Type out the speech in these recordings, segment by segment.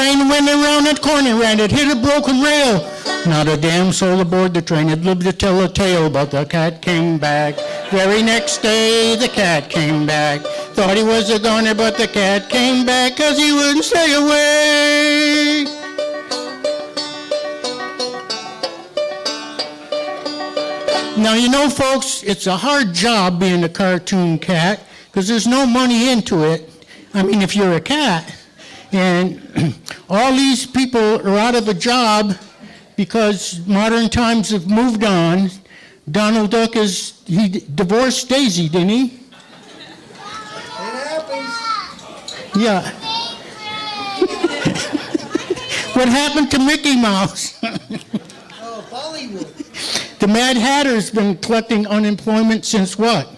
train went around that corner and it hit a broken rail. Not a damn soul aboard the train had lived to tell a tale, but the cat came back. Very next day, the cat came back. Thought he was a goner, but the cat came back 'cause he wouldn't stay away. Now, you know, folks, it's a hard job being a cartoon cat because there's no money into it. I mean, if you're a cat. And all these people are out of a job because modern times have moved on. Donald Duck he divorced Daisy, didn't he? It happens. Yeah. What happened to Mickey Mouse? Oh, Bollywood. The Mad Hatter's been collecting unemployment since what?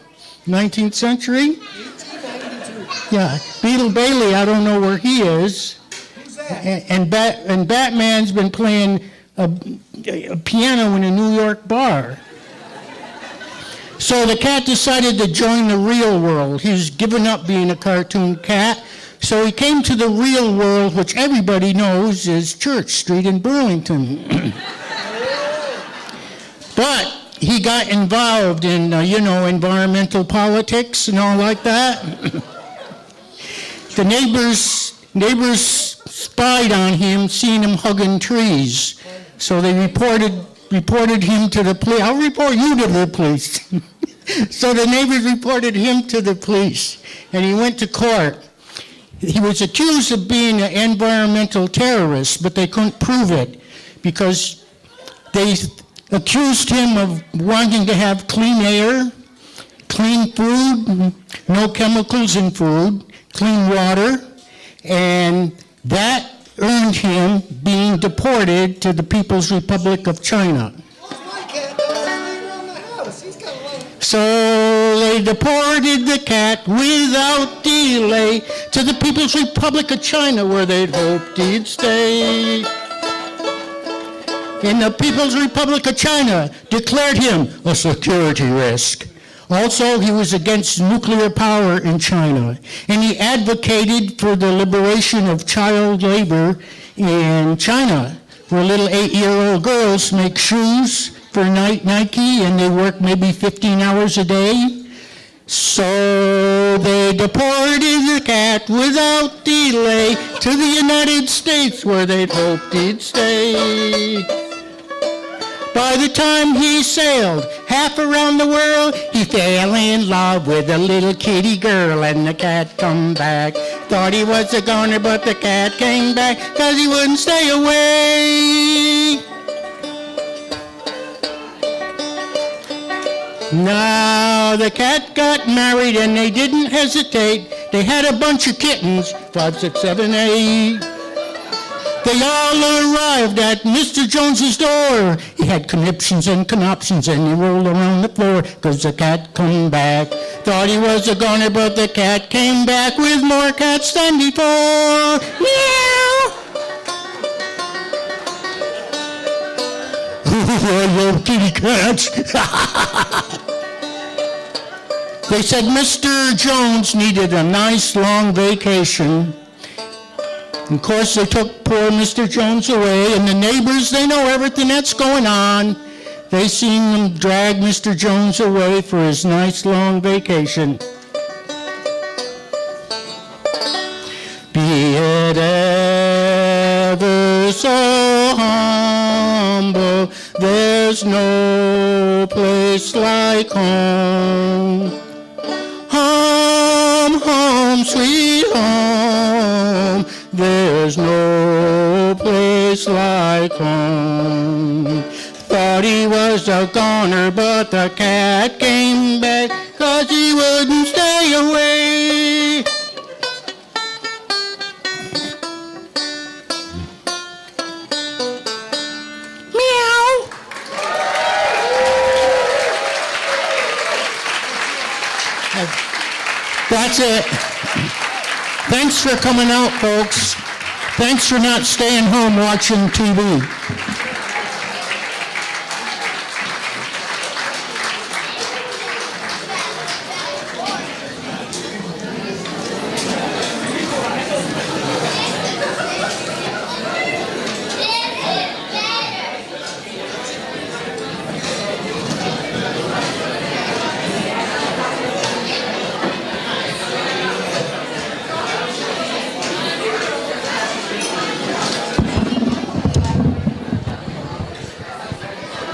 19th century? 1892. Yeah. Beetle Bailey, I don't know where he is. Who's that? And Batman's been playing a piano in a New York bar. So the cat decided to join the real world. He's given up being a cartoon cat. So he came to the real world, which everybody knows is Church Street in Burlington. But he got involved in, environmental politics and all like that. The neighbors spied on him, seeing him hugging trees. So they reported him to the police. I'll report you to the police. So the neighbors reported him to the police, and he went to court. He was accused of being an environmental terrorist, but they couldn't prove it because they accused him of wanting to have clean air, clean food, no chemicals in food, clean water, and that earned him being deported to the People's Republic of China. Where's my cat? That was laying around the house. He's got a lot of... So they deported the cat without delay to the People's Republic of China, where they'd hoped he'd stay. And the People's Republic of China declared him a security risk. Also, he was against nuclear power in China, and he advocated for the liberation of child labor in China, where little 8-year-old girls make shoes for Nike, and they work maybe 15 hours a day. So they deported the cat without delay to the United States, where they'd hoped he'd stay. By the time he sailed half around the world, he fell in love with a little kitty girl, and the cat come back. Thought he was a goner, but the cat came back 'cause he wouldn't stay away. Now the cat got married and they didn't hesitate. They had a bunch of kittens, 5, 6, 7, 8. They all arrived at Mr. Jones's door. He had conniptions and conoptions, and he rolled around the floor 'cause the cat come back. Thought he was a goner, but the cat came back with more cats than before. Meow! I love kitty cats. They said Mr. Jones needed a nice long vacation. Of course, they took poor Mr. Jones away, and the neighbors, they know everything that's going on. They seen them drag Mr. Jones away for his nice long vacation. Be it ever so humble, there's no place like home. Home, home, sweet home. There's no place like home. Thought he was a goner, but the cat came back 'cause he wouldn't stay away. Meow. That's it. Thanks for coming out, folks. Thanks for not staying home watching TV.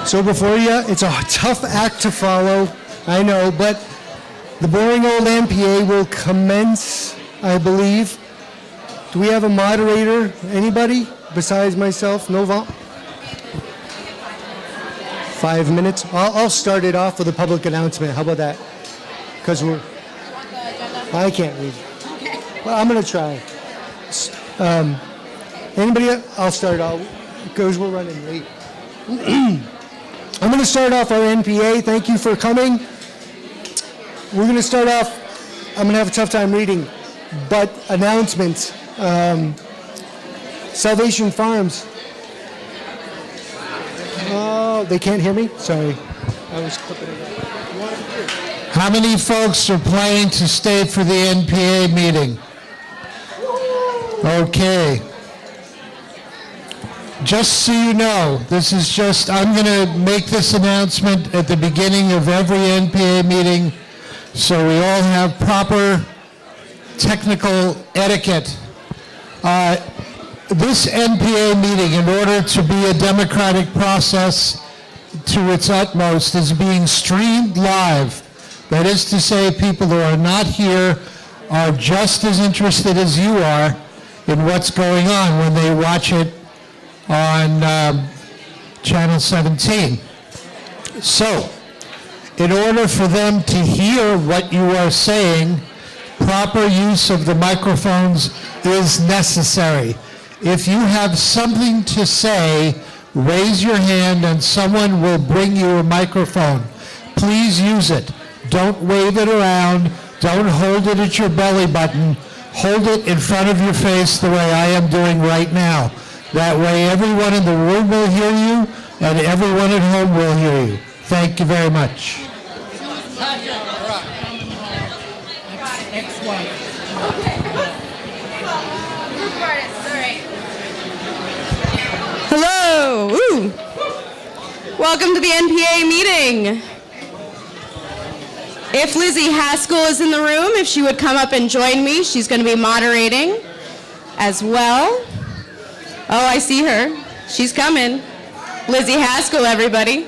So before you, it's a tough act to follow, I know, but the boring old NPA will commence, I believe. Do we have a moderator? Anybody besides myself? No 5 minutes. I'll start it off with a public announcement. How about that? Because I can't read. Well, I'm going to try. Anybody? I'll start off because we're running late. I'm going to start off our NPA. Thank you for coming. We're going to start off. I'm going to have a tough time reading, but announcements. Salvation Farms. Oh, they can't hear me? Sorry. I was clipping it up. How many folks are planning to stay for the NPA meeting? Okay. Just so you know, this is just, I'm going to make this announcement at the beginning of every NPA meeting so we all have proper technical etiquette. This NPA meeting, in order to be a democratic process to its utmost, is being streamed live. That is to say, people who are not here are just as interested as you are in what's going on when they watch it on Channel 17. So, in order for them to hear what you are saying, proper use of the microphones is necessary. If you have something to say, raise your hand and someone will bring you a microphone. Please use it. Don't wave it around. Don't hold it at your belly button. Hold it in front of your face the way I am doing right now. That way everyone in the room will hear you and everyone at home will hear you. Thank you very much. Hello. Ooh. Welcome to the NPA meeting. If Lizzie Haskell is in the room, if she would come up and join me, she's going to be moderating as well. Oh, I see her. She's coming. Lizzie Haskell, everybody.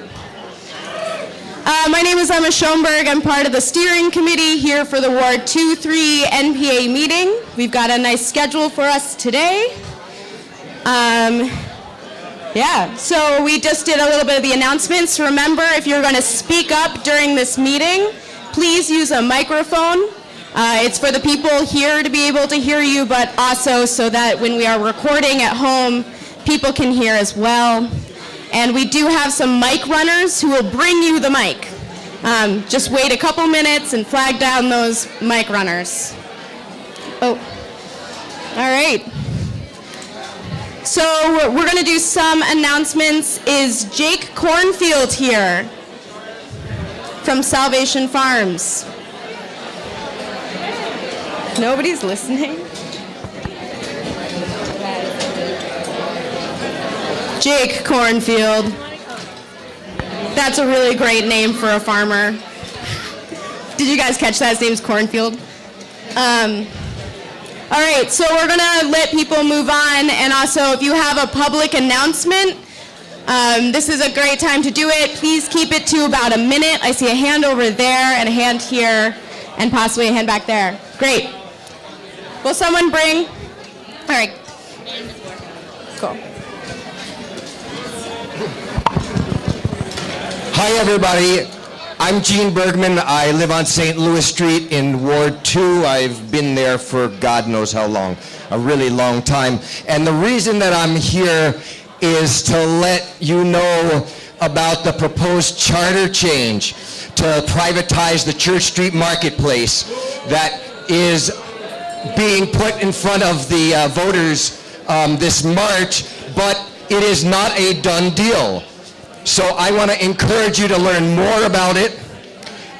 My name is Emma Schoenberg. I'm part of the steering committee here for the Ward 2-3 NPA meeting. We've got a nice schedule for us today. So we just did a little bit of the announcements. Remember, if you're going to speak up during this meeting, please use a microphone. It's for the people here to be able to hear you, but also so that when we are recording at home, people can hear as well. And we do have some mic runners who will bring you the mic. Just wait a couple minutes and flag down those mic runners. Oh, all right. So we're going to do some announcements. Is Jake Cornfield here from Salvation Farms? Nobody's listening? Jake Cornfield. That's a really great name for a farmer. Did you guys catch that? His name's Cornfield. All right, so we're gonna let people move on, and also if you have a public announcement, this is a great time to do it. Please keep it to about a minute. I see a hand over there and a hand here and possibly a hand back there. Great. Will someone bring? All right. Cool. Hi, everybody. I'm Gene Bergman. I live on St. Louis Street in Ward 2. I've been there for God knows how long, a really long time. And the reason that I'm here is to let you know about the proposed charter change to privatize the Church Street Marketplace that is being put in front of the voters this March, but it is not a done deal. So I want to encourage you to learn more about it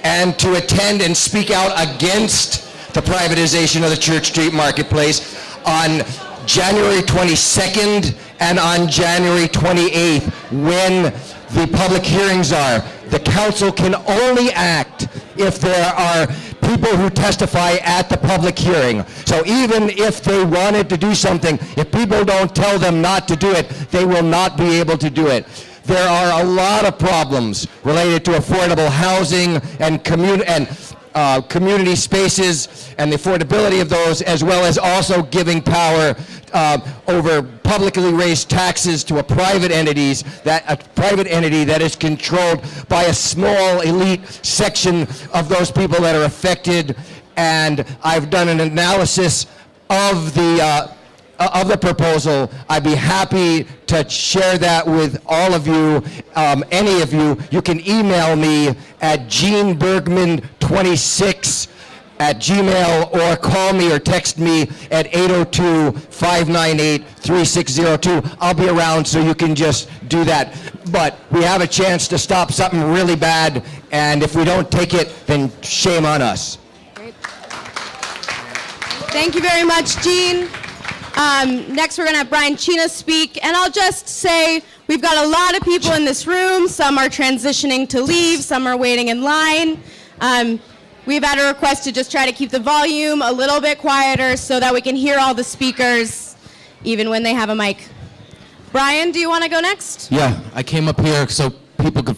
and to attend and speak out against the privatization of the Church Street Marketplace on January 22nd and on January 28th when the public hearings are. The council can only act if there are people who testify at the public hearing. So even if they wanted to do something, if people don't tell them not to do it, they will not be able to do it. There are a lot of problems related to affordable housing and community spaces and the affordability of those, as well as also giving power over publicly raised taxes to a private entity that is controlled by a small elite section of those people that are affected. And I've done an analysis of the proposal. I'd be happy to share that with all of you, any of you. You can email me at genebergman26@gmail, or call me or text me at 802-598-3602. I'll be around, so you can just do that. But we have a chance to stop something really bad, and if we don't take it, then shame on us. Thank you very much, Gene. Next, we're going to have Brian Chena speak. And I'll just say we've got a lot of people in this room. Some are transitioning to leave. Some are waiting in line. We've had a request to just try to keep the volume a little bit quieter so that we can hear all the speakers, even when they have a mic. Brian, do you want to go next? Yeah, I came up here so people could.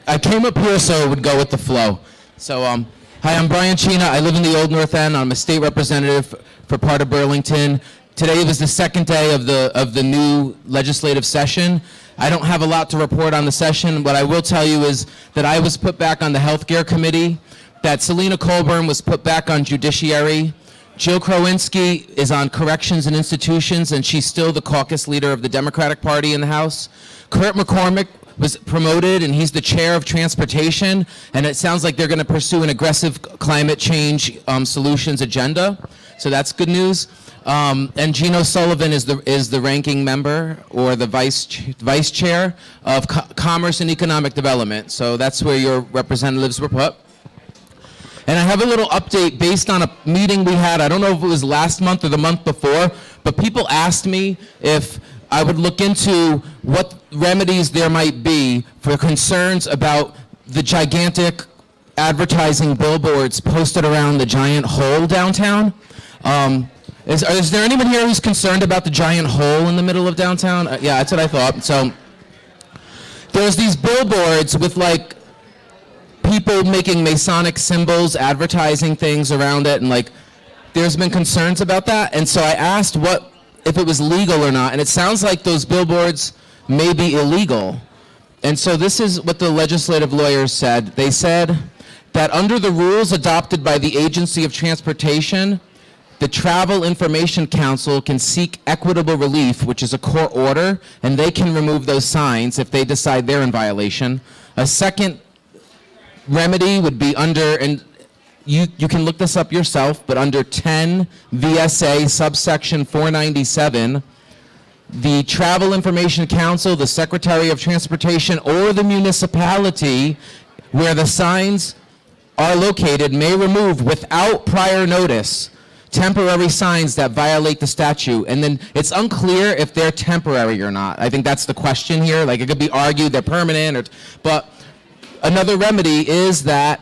I came up here so it would go with the flow. So, hi, I'm Brian Chena. I live in the Old North End. I'm a state representative for part of Burlington. Today was the second day of the new legislative session. I don't have a lot to report on the session. What I will tell you is that I was put back on the Healthcare Committee, that Selena Colburn was put back on Judiciary. Jill Krowinski is on Corrections and Institutions, and she's still the caucus leader of the Democratic Party in the House. Kurt McCormick was promoted, and he's the chair of Transportation, and it sounds like they're going to pursue an aggressive climate change solutions agenda. So that's good news. And Gino Sullivan is the ranking member, or the vice chair of Commerce and Economic Development. So that's where your representatives were put. And I have a little update based on a meeting we had. I don't know if it was last month or the month before, but people asked me if I would look into what remedies there might be for concerns about the gigantic advertising billboards posted around the giant hole downtown. Is there anyone here who's concerned about the giant hole in the middle of downtown? Yeah, that's what I thought. So there's these billboards with like people making Masonic symbols, advertising things around it, and like there's been concerns about that. And so I asked if it was legal or not, and it sounds like those billboards may be illegal. And so this is what the legislative lawyers said. They said that under the rules adopted by the Agency of Transportation, the Travel Information Council can seek equitable relief, which is a court order, and they can remove those signs if they decide they're in violation. A second remedy would be under, and you can look this up yourself, but under 10 VSA subsection 497, the Travel Information Council, the Secretary of Transportation, or the municipality where the signs are located may remove without prior notice temporary signs that violate the statute. And then it's unclear if they're temporary or not. I think that's the question here. Like, it could be argued they're permanent, but another remedy is that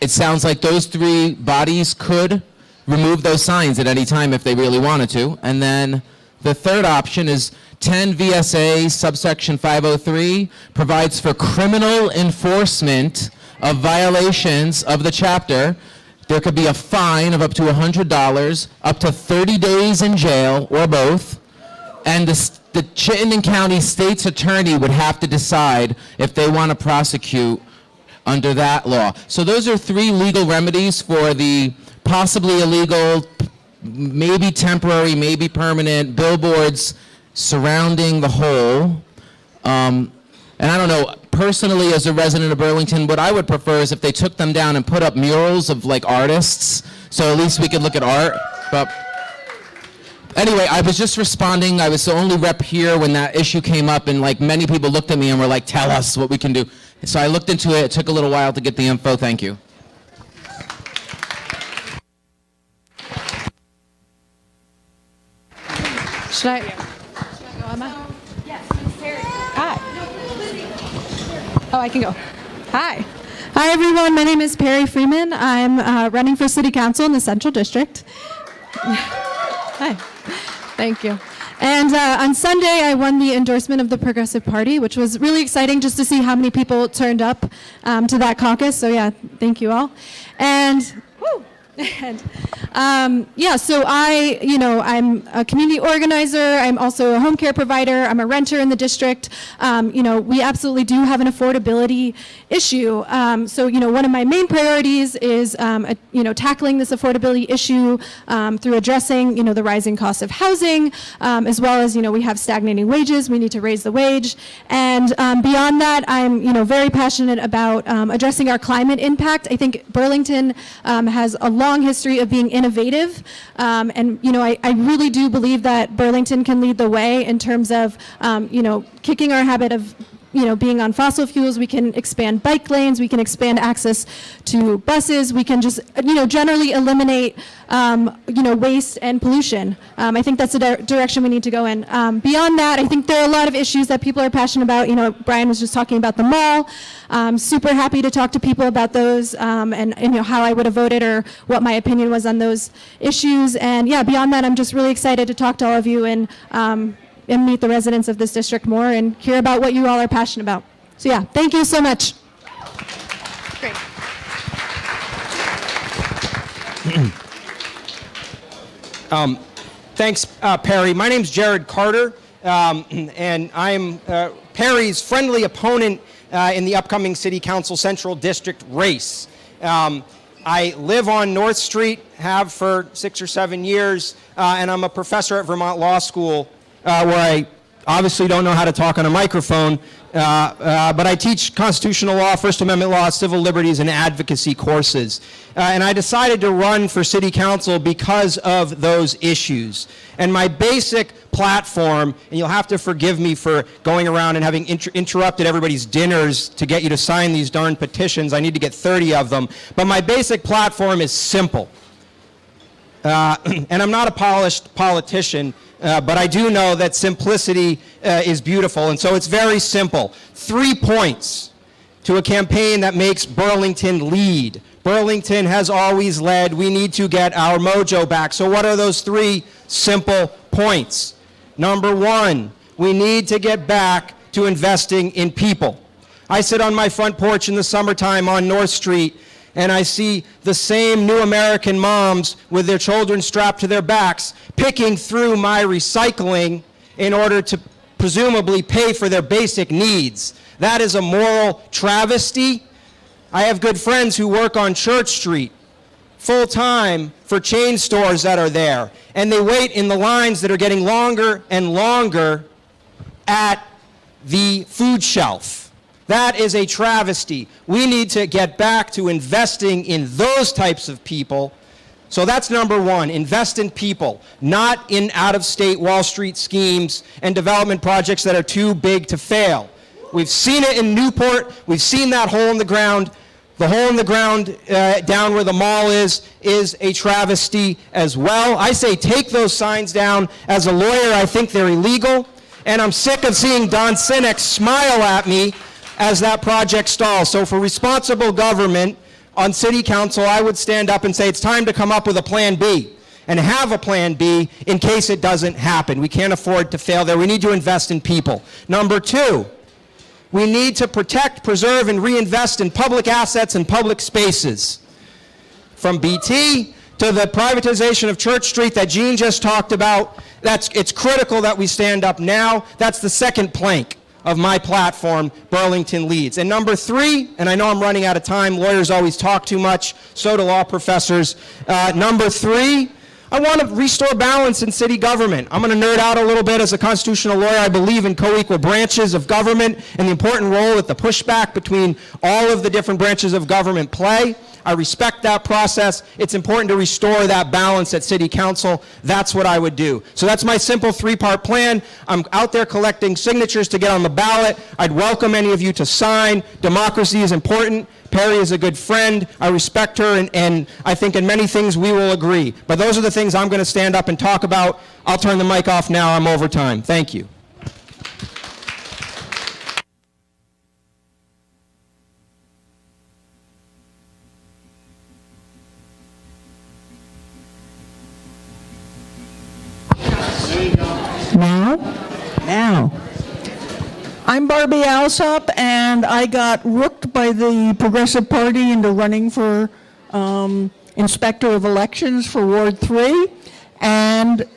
it sounds like those three bodies could remove those signs at any time if they really wanted to. And then the third option is 10 VSA subsection 503 provides for criminal enforcement of violations of the chapter. There could be a fine of up to $100, up to 30 days in jail, or both. And the Chittenden County State's Attorney would have to decide if they want to prosecute under that law. So those are three legal remedies for the possibly illegal, maybe temporary, maybe permanent billboards surrounding the hole. And I don't know, personally, as a resident of Burlington, what I would prefer is if they took them down and put up murals of like artists, so at least we could look at art. But anyway, I was just responding. I was the only rep here when that issue came up, and like many people looked at me and were like, tell us what we can do. So I looked into it. It took a little while to get the info. Thank you. Should I go, Emma? Yes, Terry. Hi. Oh, I can go. Hi. Hi, everyone. My name is Perry Freeman. I'm running for City Council in the Central District. Hi. Thank you. And on Sunday, I won the endorsement of the Progressive Party, which was really exciting just to see how many people turned up to that caucus. So yeah, thank you all. And so I'm a community organizer. I'm also a home care provider. I'm a renter in the district. We absolutely do have an affordability issue. One of my main priorities is, tackling this affordability issue through addressing, the rising cost of housing, as well as, we have stagnating wages. We need to raise the wage. And beyond that, I'm, very passionate about addressing our climate impact. I think Burlington has a long history of being innovative, I really do believe that Burlington can lead the way in terms of, kicking our habit of being on fossil fuels. We can expand bike lanes, we can expand access to buses, we can just, generally eliminate, waste and pollution. I think that's the direction we need to go in. Beyond that, I think there are a lot of issues that people are passionate about. Brian was just talking about the mall. I'm super happy to talk to people about those and how I would have voted or what my opinion was on those issues. And yeah, beyond that, I'm just really excited to talk to all of you and meet the residents of this district more and hear about what you all are passionate about. So yeah, thank you so much. Great. Thanks, Perry. My name's Jared Carter, and I'm Perry's friendly opponent in the upcoming City Council Central District race. I live on North Street, have for 6 or 7 years, and I'm a professor at Vermont Law School, where I obviously don't know how to talk on a microphone, but I teach constitutional law, First Amendment law, civil liberties, and advocacy courses. And I decided to run for city council because of those issues. And my basic platform, and you'll have to forgive me for going around and having interrupted everybody's dinners to get you to sign these darn petitions. I need to get 30 of them. But my basic platform is simple. And I'm not a polished politician, but I do know that simplicity is beautiful, and so it's very simple. 3 points to a campaign that makes Burlington lead. Burlington has always led. We need to get our mojo back. So what are those 3 simple points? Number 1, we need to get back to investing in people. I sit on my front porch in the summertime on North Street, and I see the same new American moms with their children strapped to their backs picking through my recycling in order to presumably pay for their basic needs. That is a moral travesty. I have good friends who work on Church Street full-time for chain stores that are there, and they wait in the lines that are getting longer and longer at the food shelf. That is a travesty. We need to get back to investing in those types of people. So that's number 1, invest in people, not in out-of-state Wall Street schemes and development projects that are too big to fail. We've seen it in Newport. We've seen that hole in the ground. The hole in the ground down where the mall is a travesty as well. I say take those signs down. As a lawyer, I think they're illegal. And I'm sick of seeing Don Sinek smile at me as that project stalls. So for responsible government on city council, I would stand up and say it's time to come up with a plan B and have a plan B in case it doesn't happen. We can't afford to fail there. We need to invest in people. Number 2, we need to protect, preserve, and reinvest in public assets and public spaces. From BT to the privatization of Church Street that Gene just talked about, it's critical that we stand up now. That's the second plank of my platform, Burlington Leads. And number 3, and I know I'm running out of time, lawyers always talk too much, so do law professors. Number 3, I want to restore balance in city government. I'm going to nerd out a little bit as a constitutional lawyer. I believe in co-equal branches of government and the important role that the pushback between all of the different branches of government play. I respect that process. It's important to restore that balance at city council. That's what I would do. So that's my simple 3-part plan. I'm out there collecting signatures to get on the ballot. I'd welcome any of you to sign. Democracy is important. Perry is a good friend. I respect her, and I think in many things we will agree. But those are the things I'm going to stand up and talk about. I'll turn the mic off now. I'm over time. Thank you. Now. I'm Barbie Alsop, and I got rooked by the Progressive Party into running for Inspector of Elections for Ward 3. And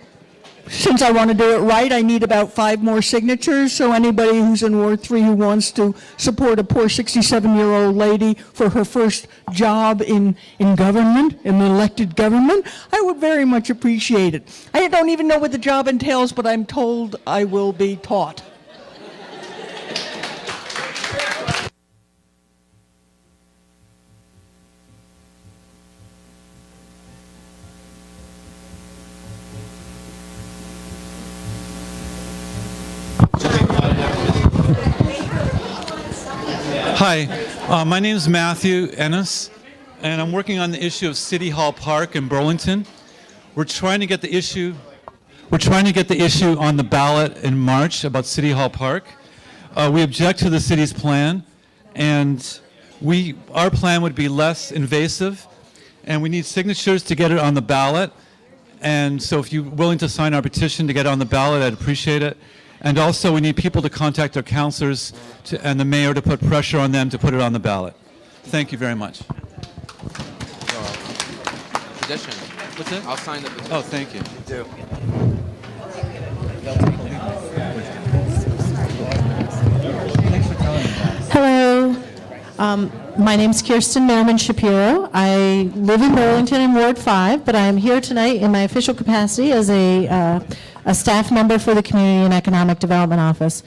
since I want to do it right, I need about 5 more signatures. So anybody who's in Ward 3 who wants to support a poor 67-year-old lady for her first job in government, in elected government, I would very much appreciate it. I don't even know what the job entails, but I'm told I will be taught. Hi, my name is Matthew Ennis, and I'm working on the issue of City Hall Park in Burlington. We're trying to get the issue on the ballot in March about City Hall Park. We object to the city's plan, and our plan would be less invasive, and we need signatures to get it on the ballot. And so if you're willing to sign our petition to get it on the ballot, I'd appreciate it. And also, we need people to contact their councilors and the mayor to put pressure on them to put it on the ballot. Thank you very much. Petition. What's it? I'll sign the petition. Oh, thank you. Hello. My name's Kirsten Merriman Shapiro. I live in Burlington in Ward 5, but I am here tonight in my official capacity as a staff member for the Community and Economic Development Office.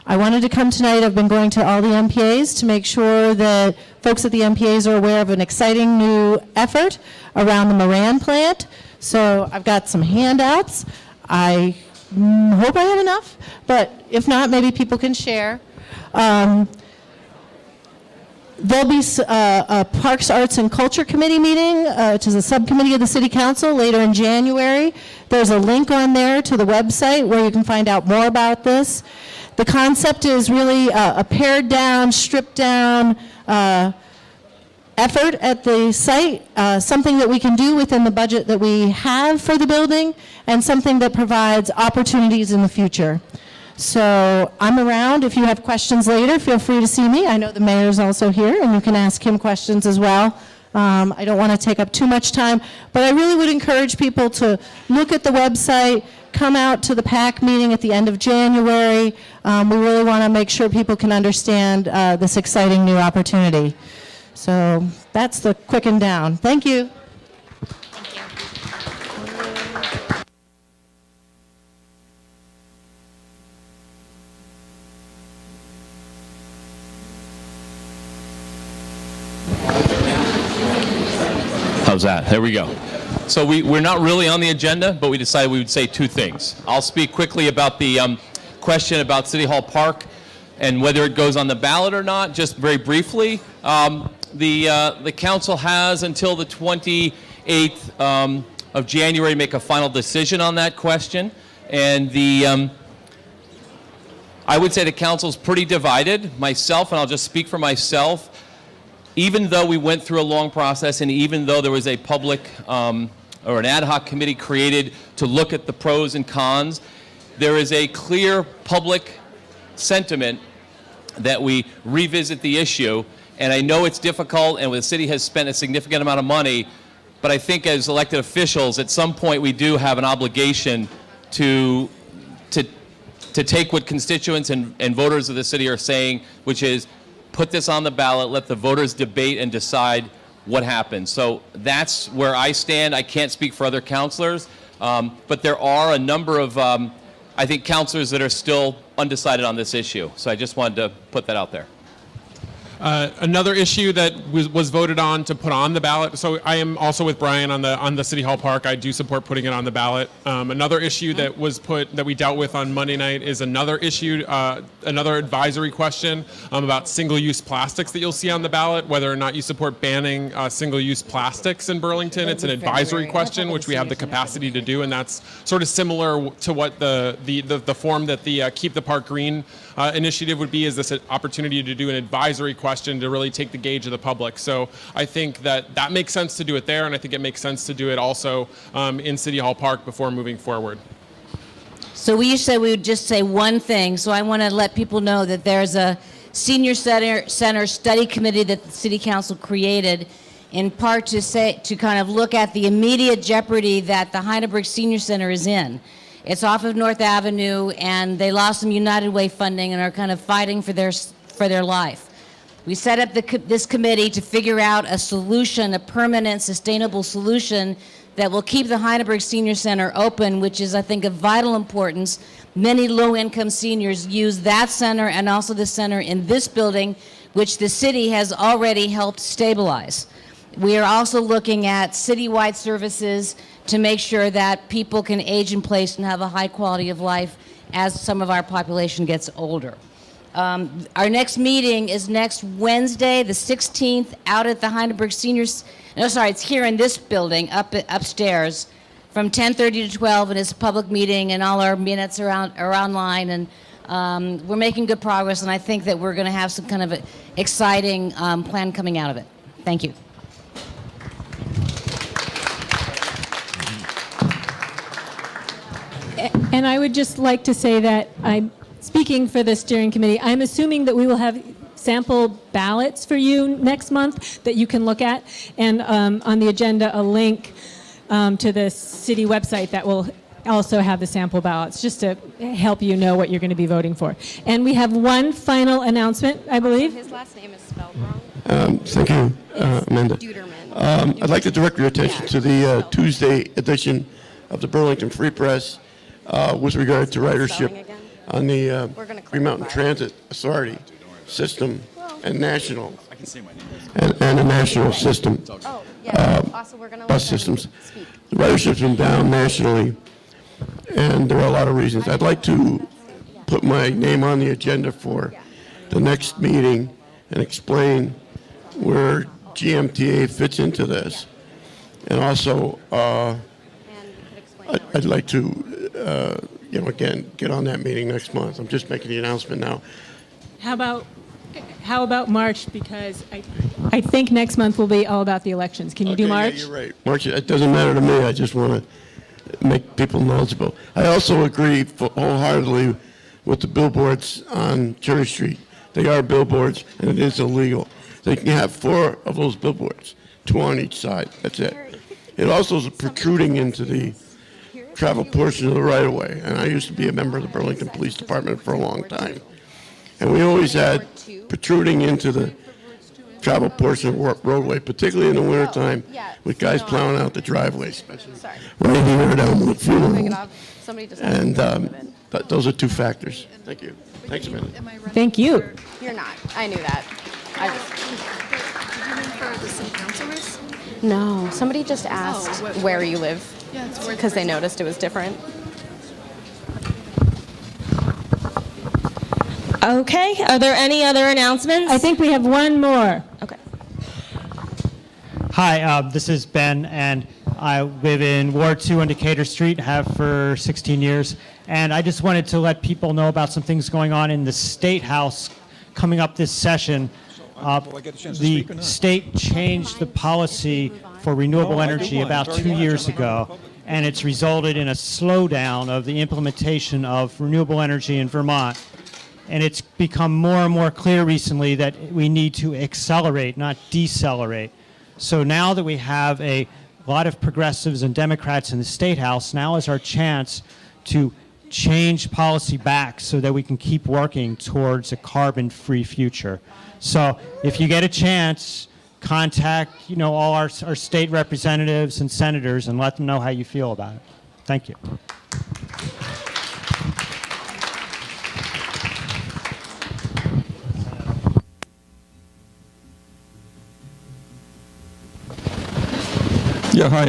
I wanted to come tonight. I've been going to all the NPAs to make sure that folks at the NPAs are aware of an exciting new effort around the Moran plant. So I've got some handouts. I hope I have enough, but if not, maybe people can share. There'll be a Parks, Arts, and Culture Committee meeting, which is a subcommittee of the City Council, later in January. There's a link on there to the website where you can find out more about this. The concept is really a pared down, stripped down effort at the site, something that we can do within the budget that we have for the building, and something that provides opportunities in the future. So I'm around. If you have questions later, feel free to see me. I know the mayor's also here, and you can ask him questions as well. I don't want to take up too much time, but I really would encourage people to look at the website, come out to the PAC meeting at the end of January. We really want to make sure people can understand this exciting new opportunity. So that's the quick and down. Thank you. How's that? There we go. So we're not really on the agenda, but we decided we would say 2 things. I'll speak quickly about the question about City Hall Park and whether it goes on the ballot or not, just very briefly. The council has until the 28th of January to make a final decision on that question. And I would say the council's pretty divided. Myself, and I'll just speak for myself, even though we went through a long process and even though there was a public or an ad hoc committee created to look at the pros and cons, there is a clear public sentiment that we revisit the issue. And I know it's difficult, and the city has spent a significant amount of money, but I think as elected officials, at some point we do have an obligation to take what constituents and voters of the city are saying, which is put this on the ballot, let the voters debate and decide what happens. So that's where I stand. I can't speak for other councilors, but there are a number of, I think, councilors that are still undecided on this issue. So I just wanted to put that out there. Another issue that was voted on to put on the ballot. So I am also with Brian on the City Hall Park. I do support putting it on the ballot. Another issue that we dealt with on Monday night is another issue, another advisory question about single-use plastics that you'll see on the ballot. Whether or not you support banning single-use plastics in Burlington, it's an advisory question, which we have the capacity to do, and that's sort of similar to what the form that the Keep the Park Green initiative would be. Is this an opportunity to do an advisory question to really take the gauge of the public? So I think that makes sense to do it there, and I think it makes sense to do it also in City Hall Park before moving forward. So we said we would just say one thing. So I want to let people know that there's a senior center study committee that the city council created in part to kind of look at the immediate jeopardy that the Heidelberg Senior Center is in. It's off of North Avenue, and they lost some United Way funding and are kind of fighting for their life. We set up this committee to figure out a solution, a permanent, sustainable solution that will keep the Heidelberg Senior Center open, which is, I think, of vital importance. Many low-income seniors use that center and also the center in this building, which the city has already helped stabilize. We are also looking at citywide services to make sure that people can age in place and have a high quality of life as some of our population gets older. Our next meeting is next Wednesday, the 16th, out at the Heidelberg Seniors. No, sorry, it's here in this building, upstairs, from 10:30 to 12, and it's a public meeting, and all our minutes are online, and we're making good progress, and I think that we're going to have some kind of exciting plan coming out of it. Thank you. And I would just like to say that I'm speaking for the steering committee. I'm assuming that we will have sample ballots for you next month that you can look at, and on the agenda a link to the city website that will also have the sample ballots, just to help you know what you're going to be voting for. And we have one final announcement, I believe. His last name is spelled wrong. Thank you, Amanda. Duderman. I'd like to direct your attention to the Tuesday edition of the Burlington Free Press with regard to ridership on the Green Mountain Transit Authority system and national and a national system. Oh, yeah. Also, we're going to bus systems. The ridership's been down nationally, and there are a lot of reasons. I'd like to put my name on the agenda for the next meeting and explain where GMTA fits into this. And also, I'd like to, again, get on that meeting next month. I'm just making the announcement now. How about March? Because I think next month will be all about the elections. Can you do March? Yeah, you're right. March, it doesn't matter to me. I just want to make people knowledgeable. I also agree wholeheartedly with the billboards on Cherry Street. They are billboards, and it is illegal. They can have 4 of those billboards, 2 on each side. That's it. It also is protruding into the travel portion of the right-of-way. And I used to be a member of the Burlington Police Department for a long time. And we always had protruding into the travel portion of roadway, particularly in the wintertime, with guys plowing out the driveways, right here at Elmwood Funeral. And those are 2 factors. Thank you. Thanks, Amanda. Thank you. You're not. I knew that. Did you mean for the city council race? No, somebody just asked where you live. Yeah, it's because they noticed it was different. Okay, are there any other announcements? I think we have one more. Okay. Hi, this is Ben, and I live in Ward 2 on Decatur Street, have for 16 years. And I just wanted to let people know about some things going on in the State House coming up this session. The state changed the policy for renewable energy about 2 years ago, and it's resulted in a slowdown of the implementation of renewable energy in Vermont. And it's become more and more clear recently that we need to accelerate, not decelerate. So now that we have a lot of progressives and Democrats in the State House, now is our chance to change policy back so that we can keep working towards a carbon-free future. So if you get a chance, contact all our state representatives and senators and let them know how you feel about it. Thank you. Yeah, hi,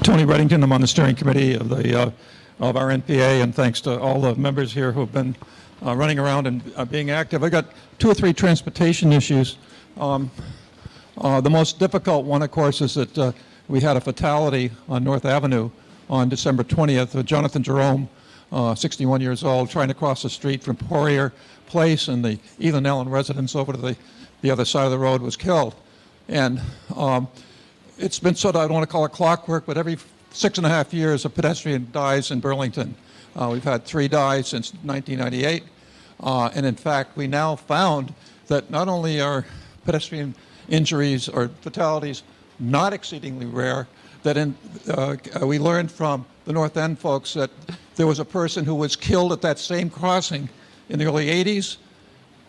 Tony Reddington. I'm on the steering committee of our NPA, and thanks to all the members here who have been running around and being active. I got 2 or 3 transportation issues. The most difficult one, of course, is that we had a fatality on North Avenue on December 20th. Jonathan Jerome, 61 years old, trying to cross the street from Poirier Place, and the Ethan Allen residence over to the other side of the road, was killed. And it's been sort of, I don't want to call it clockwork, but every 6.5 years a pedestrian dies in Burlington. We've had 3 die since 1998. And in fact, we now found that not only are pedestrian injuries or fatalities not exceedingly rare, that we learned from the North End folks that there was a person who was killed at that same crossing in the early 80s,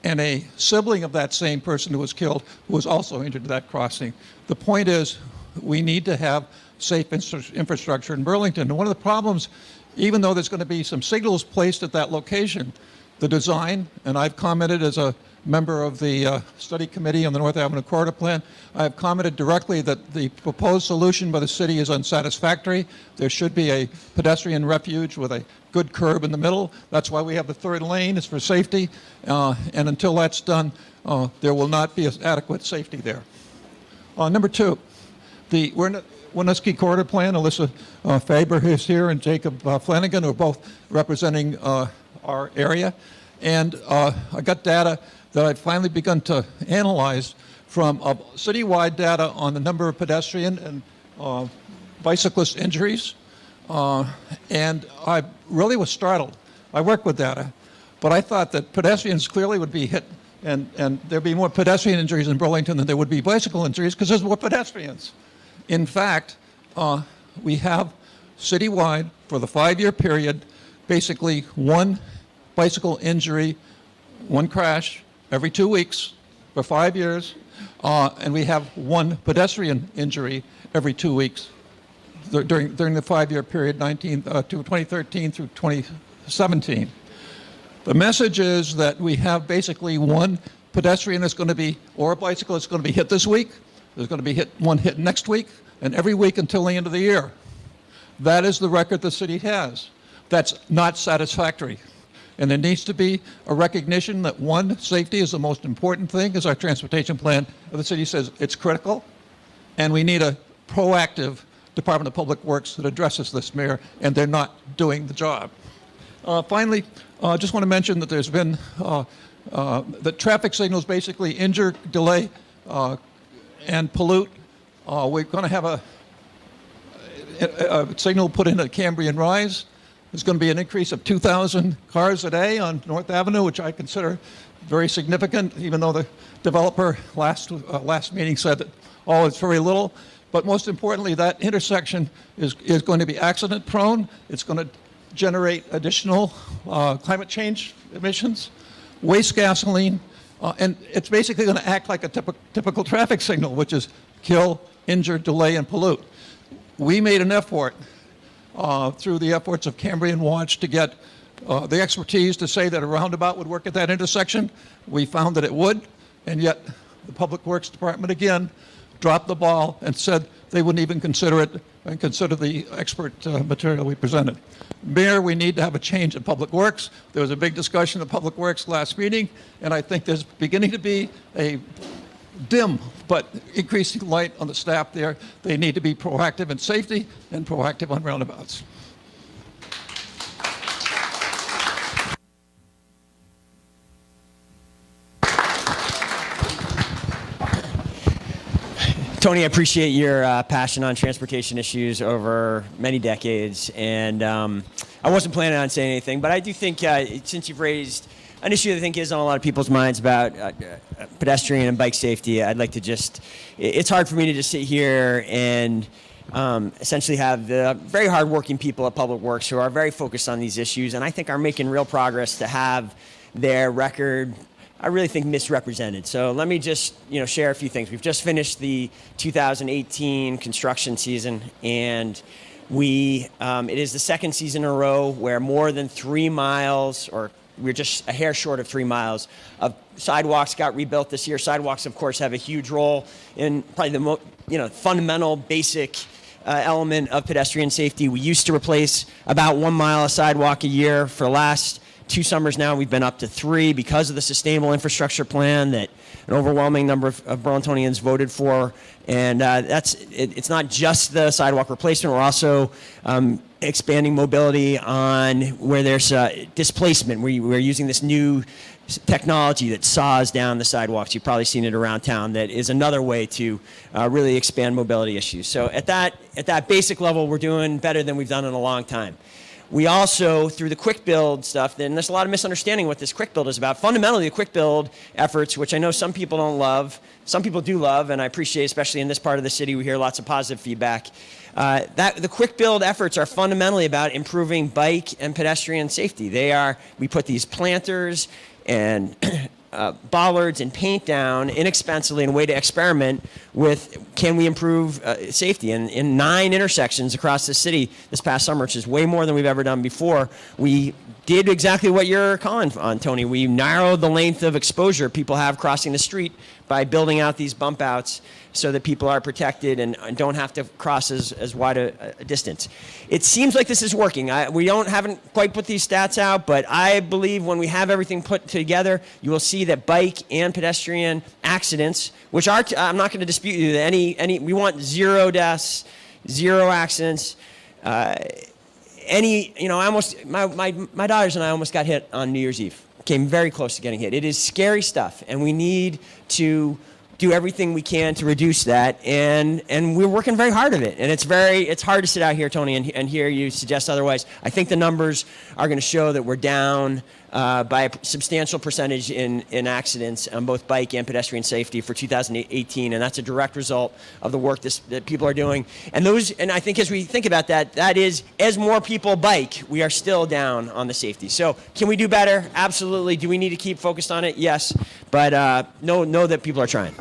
and a sibling of that same person who was killed who was also injured at that crossing. The point is, we need to have safe infrastructure in Burlington. And one of the problems, even though there's going to be some signals placed at that location, the design, and I've commented as a member of the study committee on the North Avenue Corridor Plan, I have commented directly that the proposed solution by the city is unsatisfactory. There should be a pedestrian refuge with a good curb in the middle. That's why we have the 3rd lane, is for safety. And until that's done, there will not be adequate safety there. Number 2, the Winooski Corridor Plan, Alyssa Faber is here, and Jacob Flanagan are both representing our area. And I got data that I've finally begun to analyze from citywide data on the number of pedestrian and bicyclist injuries. And I really was startled. I work with data, but I thought that pedestrians clearly would be hit, and there'd be more pedestrian injuries in Burlington than there would be bicycle injuries because there's more pedestrians. In fact, we have citywide for the 5-year period, basically 1 bicycle injury, 1 crash every 2 weeks for 5 years, and we have 1 pedestrian injury every 2 weeks during the 5-year period, 2013 through 2017. The message is that we have basically 1 pedestrian that's going to be, or a bicycle that's going to be hit this week. There's going to be 1 hit next week, and every week until the end of the year. That is the record the city has. That's not satisfactory. And there needs to be a recognition that, 1, safety is the most important thing, as our transportation plan of the city says it's critical, and we need a proactive Department of Public Works that addresses this, Mayor, and they're not doing the job. Finally, I just want to mention that there's been, the traffic signals basically injure, delay, and pollute. We're going to have a signal put in at Cambrian Rise. There's going to be an increase of 2,000 cars a day on North Avenue, which I consider very significant, even though the developer last meeting said that, it's very little. But most importantly, that intersection is going to be accident prone. It's going to generate additional climate change emissions, waste gasoline, and it's basically going to act like a typical traffic signal, which is kill, injure, delay, and pollute. We made an effort through the efforts of Cambrian Watch to get the expertise to say that a roundabout would work at that intersection. We found that it would, and yet the Public Works Department again dropped the ball and said they wouldn't even consider it and consider the expert material we presented. Mayor, we need to have a change in Public Works. There was a big discussion of Public Works last meeting, and I think there's beginning to be a dim but increasing light on the staff there. They need to be proactive in safety and proactive on roundabouts. Tony, I appreciate your passion on transportation issues over many decades, and I wasn't planning on saying anything, but I do think since you've raised an issue that I think is on a lot of people's minds about pedestrian and bike safety, I'd like to it's hard for me to just sit here and essentially have the very hardworking people at Public Works who are very focused on these issues, and I think are making real progress to have their record, I really think, misrepresented. So let me just share a few things. We've just finished the 2018 construction season, and it is the second season in a row where more than 3 miles, or we're just a hair short of 3 miles, of sidewalks got rebuilt this year. Sidewalks, of course, have a huge role in probably the fundamental, basic element of pedestrian safety. We used to replace about 1 mile of sidewalk a year. For the last 2 summers now, we've been up to 3 because of the sustainable infrastructure plan that an overwhelming number of Burlingtonians voted for. And it's not just the sidewalk replacement. We're also expanding mobility on where there's displacement. We're using this new technology that saws down the sidewalks. You've probably seen it around town. That is another way to really expand mobility issues. So at that basic level, we're doing better than we've done in a long time. We also, through the quick build stuff, and there's a lot of misunderstanding what this quick build is about. Fundamentally, the quick build efforts, which I know some people don't love, some people do love, and I appreciate, especially in this part of the city, we hear lots of positive feedback. The quick build efforts are fundamentally about improving bike and pedestrian safety. We put these planters and bollards and paint down inexpensively in a way to experiment with, can we improve safety? And in 9 intersections across the city this past summer, which is way more than we've ever done before, we did exactly what you're calling on, Tony. We narrowed the length of exposure people have crossing the street by building out these bump outs so that people are protected and don't have to cross as wide a distance. It seems like this is working. We haven't quite put these stats out, but I believe when we have everything put together, you will see that bike and pedestrian accidents, which are, I'm not going to dispute you that we want 0 deaths, 0 accidents. My daughters and I almost got hit on New Year's Eve. Came very close to getting hit. It is scary stuff, and we need to do everything we can to reduce that, and we're working very hard at it. And it's hard to sit out here, Tony, and hear you suggest otherwise. I think the numbers are going to show that we're down by a substantial percentage in accidents on both bike and pedestrian safety for 2018, and that's a direct result of the work that people are doing. And I think as we think about that is, as more people bike, we are still down on the safety. So can we do better? Absolutely. Do we need to keep focused on it? Yes. But know that people are trying.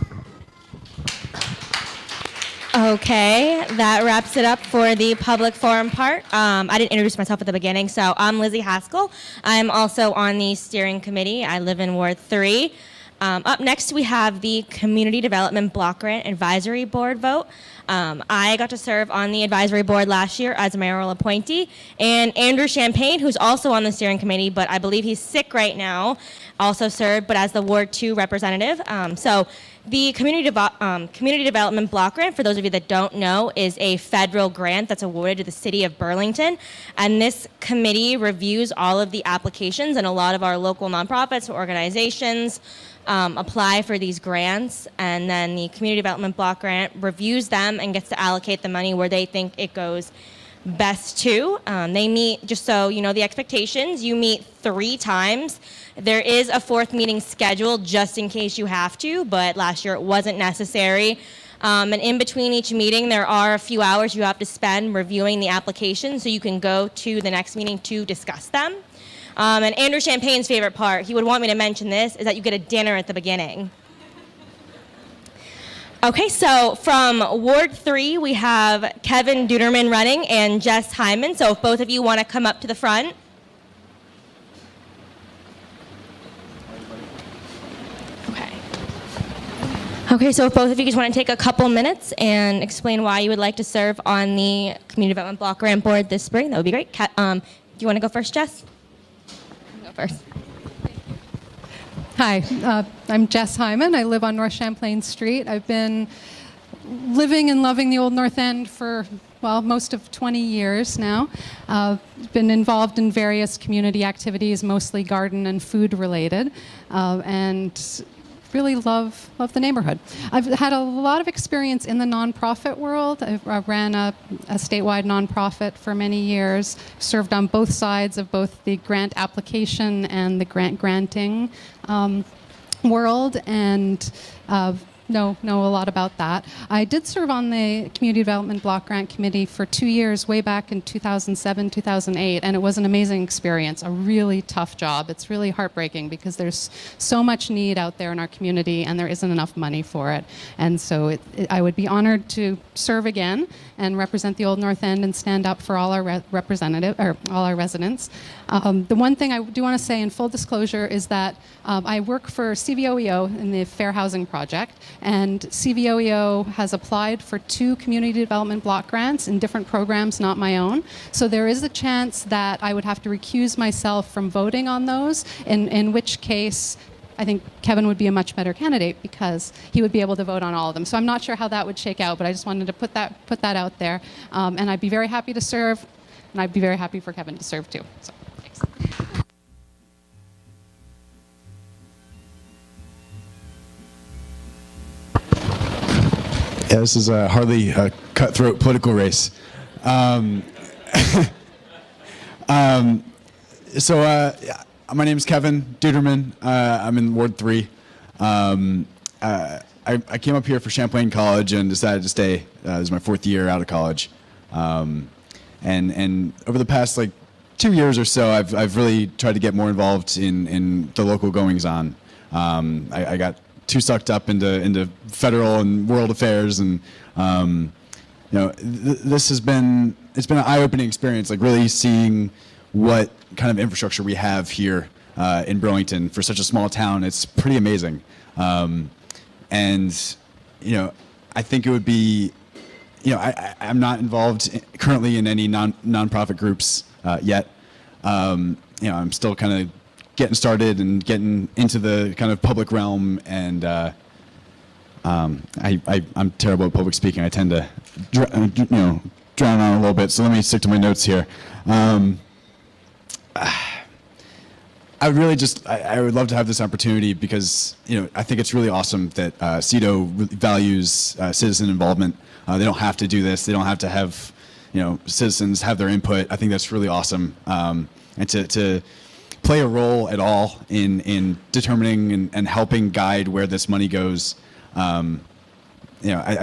Okay, that wraps it up for the public forum part. I didn't introduce myself at the beginning, so I'm Lizzie Haskell. I'm also on the steering committee. I live in Ward 3. Up next, we have the Community Development Block Grant Advisory Board vote. I got to serve on the advisory board last year as a mayoral appointee, and Andrew Champagne, who's also on the steering committee, but I believe he's sick right now, also served, but as the Ward 2 representative. So the Community Development Block Grant, for those of you that don't know, is a federal grant that's awarded to the city of Burlington. And this committee reviews all of the applications, and a lot of our local nonprofits or organizations apply for these grants. And then the Community Development Block Grant reviews them and gets to allocate the money where they think it goes best to. They meet, just so you know the expectations, you meet 3 times. There is a 4th meeting scheduled just in case you have to, but last year it wasn't necessary. And in between each meeting, there are a few hours you have to spend reviewing the application so you can go to the next meeting to discuss them. And Andrew Champagne's favorite part, he would want me to mention this, is that you get a dinner at the beginning. Okay, so from Ward 3, we have Kevin Duderman running and Jess Hyman. So if both of you want to come up to the front. Okay, so if both of you just want to take a couple minutes and explain why you would like to serve on the Community Development Block Grant Board this spring, that would be great. Do you want to go first, Jess? Go first. Hi, I'm Jess Hyman. I live on North Champlain Street. I've been living and loving the Old North End for, well, most of 20 years now. Been involved in various community activities, mostly garden and food related, and really love the neighborhood. I've had a lot of experience in the nonprofit world. I ran a statewide nonprofit for many years, served on both sides of both the grant application and the grant granting world, and know a lot about that. I did serve on the Community Development Block Grant Committee for 2 years, way back in 2007, 2008, and it was an amazing experience, a really tough job. It's really heartbreaking because there's so much need out there in our community and there isn't enough money for it. And so I would be honored to serve again and represent the Old North End and stand up for all our all our residents. The one thing I do want to say in full disclosure is that I work for CVOEO in the Fair Housing Project, and CVOEO has applied for 2 community development block grants in different programs, not my own. So there is a chance that I would have to recuse myself from voting on those, in which case I think Kevin would be a much better candidate because he would be able to vote on all of them. So I'm not sure how that would shake out, but I just wanted to put that out there. And I'd be very happy to serve, and I'd be very happy for Kevin to serve too. So, thanks. Yeah, this is hardly a cutthroat political race. My name is Kevin Duderman. I'm in Ward 3. I came up here for Champlain College and decided to stay. This is my 4th year out of college. And over the past 2 years or so, I've really tried to get more involved in the local goings-on. I got too sucked up into federal and world affairs, and this has been an eye-opening experience, really seeing what kind of infrastructure we have here in Burlington for such a small town. It's pretty amazing. And I think it would be, I'm not involved currently in any nonprofit groups yet. I'm still kind of getting started and getting into the kind of public realm, and I'm terrible at public speaking. I tend to drown on a little bit, so let me stick to my notes here. I would really I would love to have this opportunity because, I think it's really awesome that CEDO really values citizen involvement. They don't have to do this. They don't have to have, citizens have their input. I think that's really awesome. And to play a role at all in determining and helping guide where this money goes. I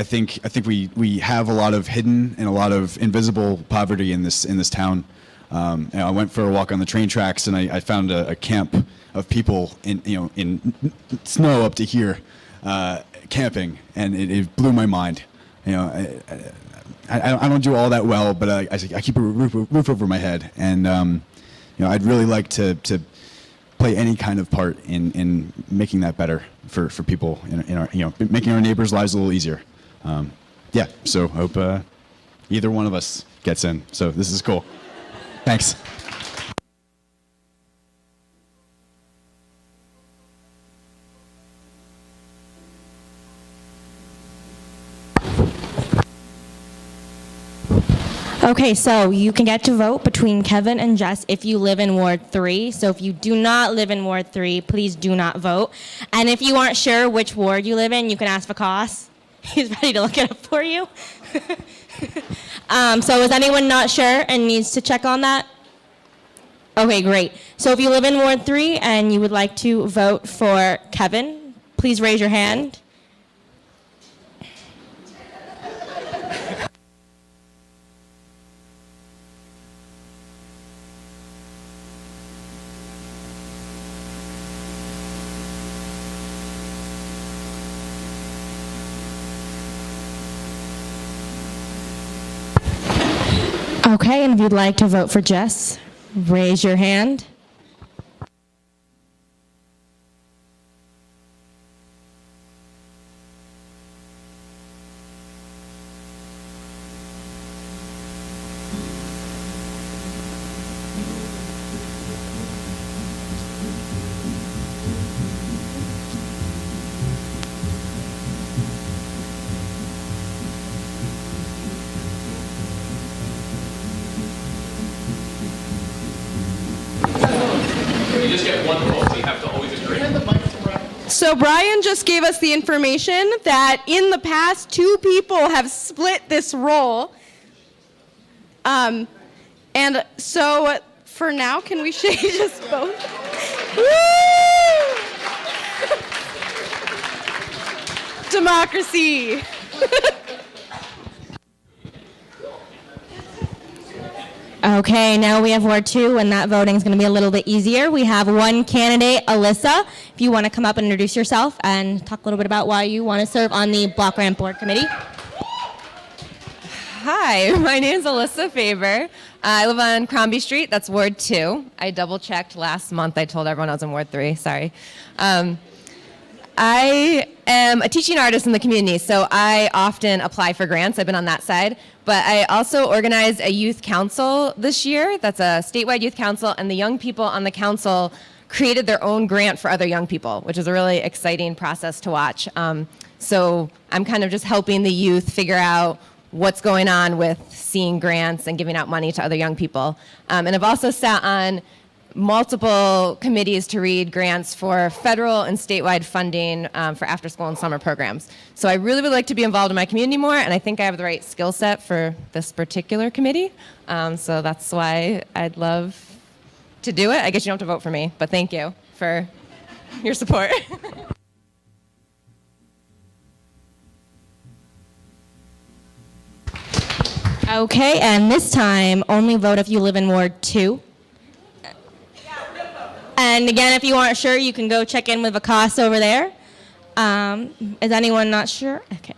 think we have a lot of hidden and a lot of invisible poverty in this town. I went for a walk on the train tracks, and I found a camp of people in snow up to here, camping, and it blew my mind. I don't do all that well, but I keep a roof over my head, and I'd really like to play any kind of part in making that better for people, in our making our neighbors' lives a little easier. So I hope either one of us gets in. So this is cool. Thanks. Okay, so you can get to vote between Kevin and Jess if you live in Ward 3. So if you do not live in Ward 3, please do not vote. And if you aren't sure which ward you live in, you can ask Vikas. He's ready to look it up for you. So is anyone not sure and needs to check on that? Okay, great. So if you live in Ward 3 and you would like to vote for Kevin, please raise your hand. Okay, and if you'd like to vote for Jess, raise your hand. You just get one vote, so you have to always agree. So Brian just gave us the information that in the past, 2 people have split this role. And so for now, can we just vote? Woo! Democracy. Okay, now we have Ward 2, and that voting is going to be a little bit easier. We have one candidate, Alyssa. If you want to come up and introduce yourself and talk a little bit about why you want to serve on the Block Grant Board Committee. Hi, my name is Alyssa Faber. I live on Crombie Street. That's Ward 2. I double-checked last month. I told everyone I was in Ward 3. Sorry. I am a teaching artist in the community, so I often apply for grants. I've been on that side. But I also organized a youth council this year. That's a statewide youth council, and the young people on the council created their own grant for other young people, which is a really exciting process to watch. So I'm kind of just helping the youth figure out what's going on with seeing grants and giving out money to other young people. And I've also sat on multiple committees to read grants for federal and statewide funding for after school and summer programs. So I really would like to be involved in my community more, and I think I have the right skill set for this particular committee. So that's why I'd love to do it. I guess you don't have to vote for me, but thank you for your support. Okay, and this time, only vote if you live in Ward 2. And again, if you aren't sure, you can go check in with Vikas over there. Is anyone not sure? Okay.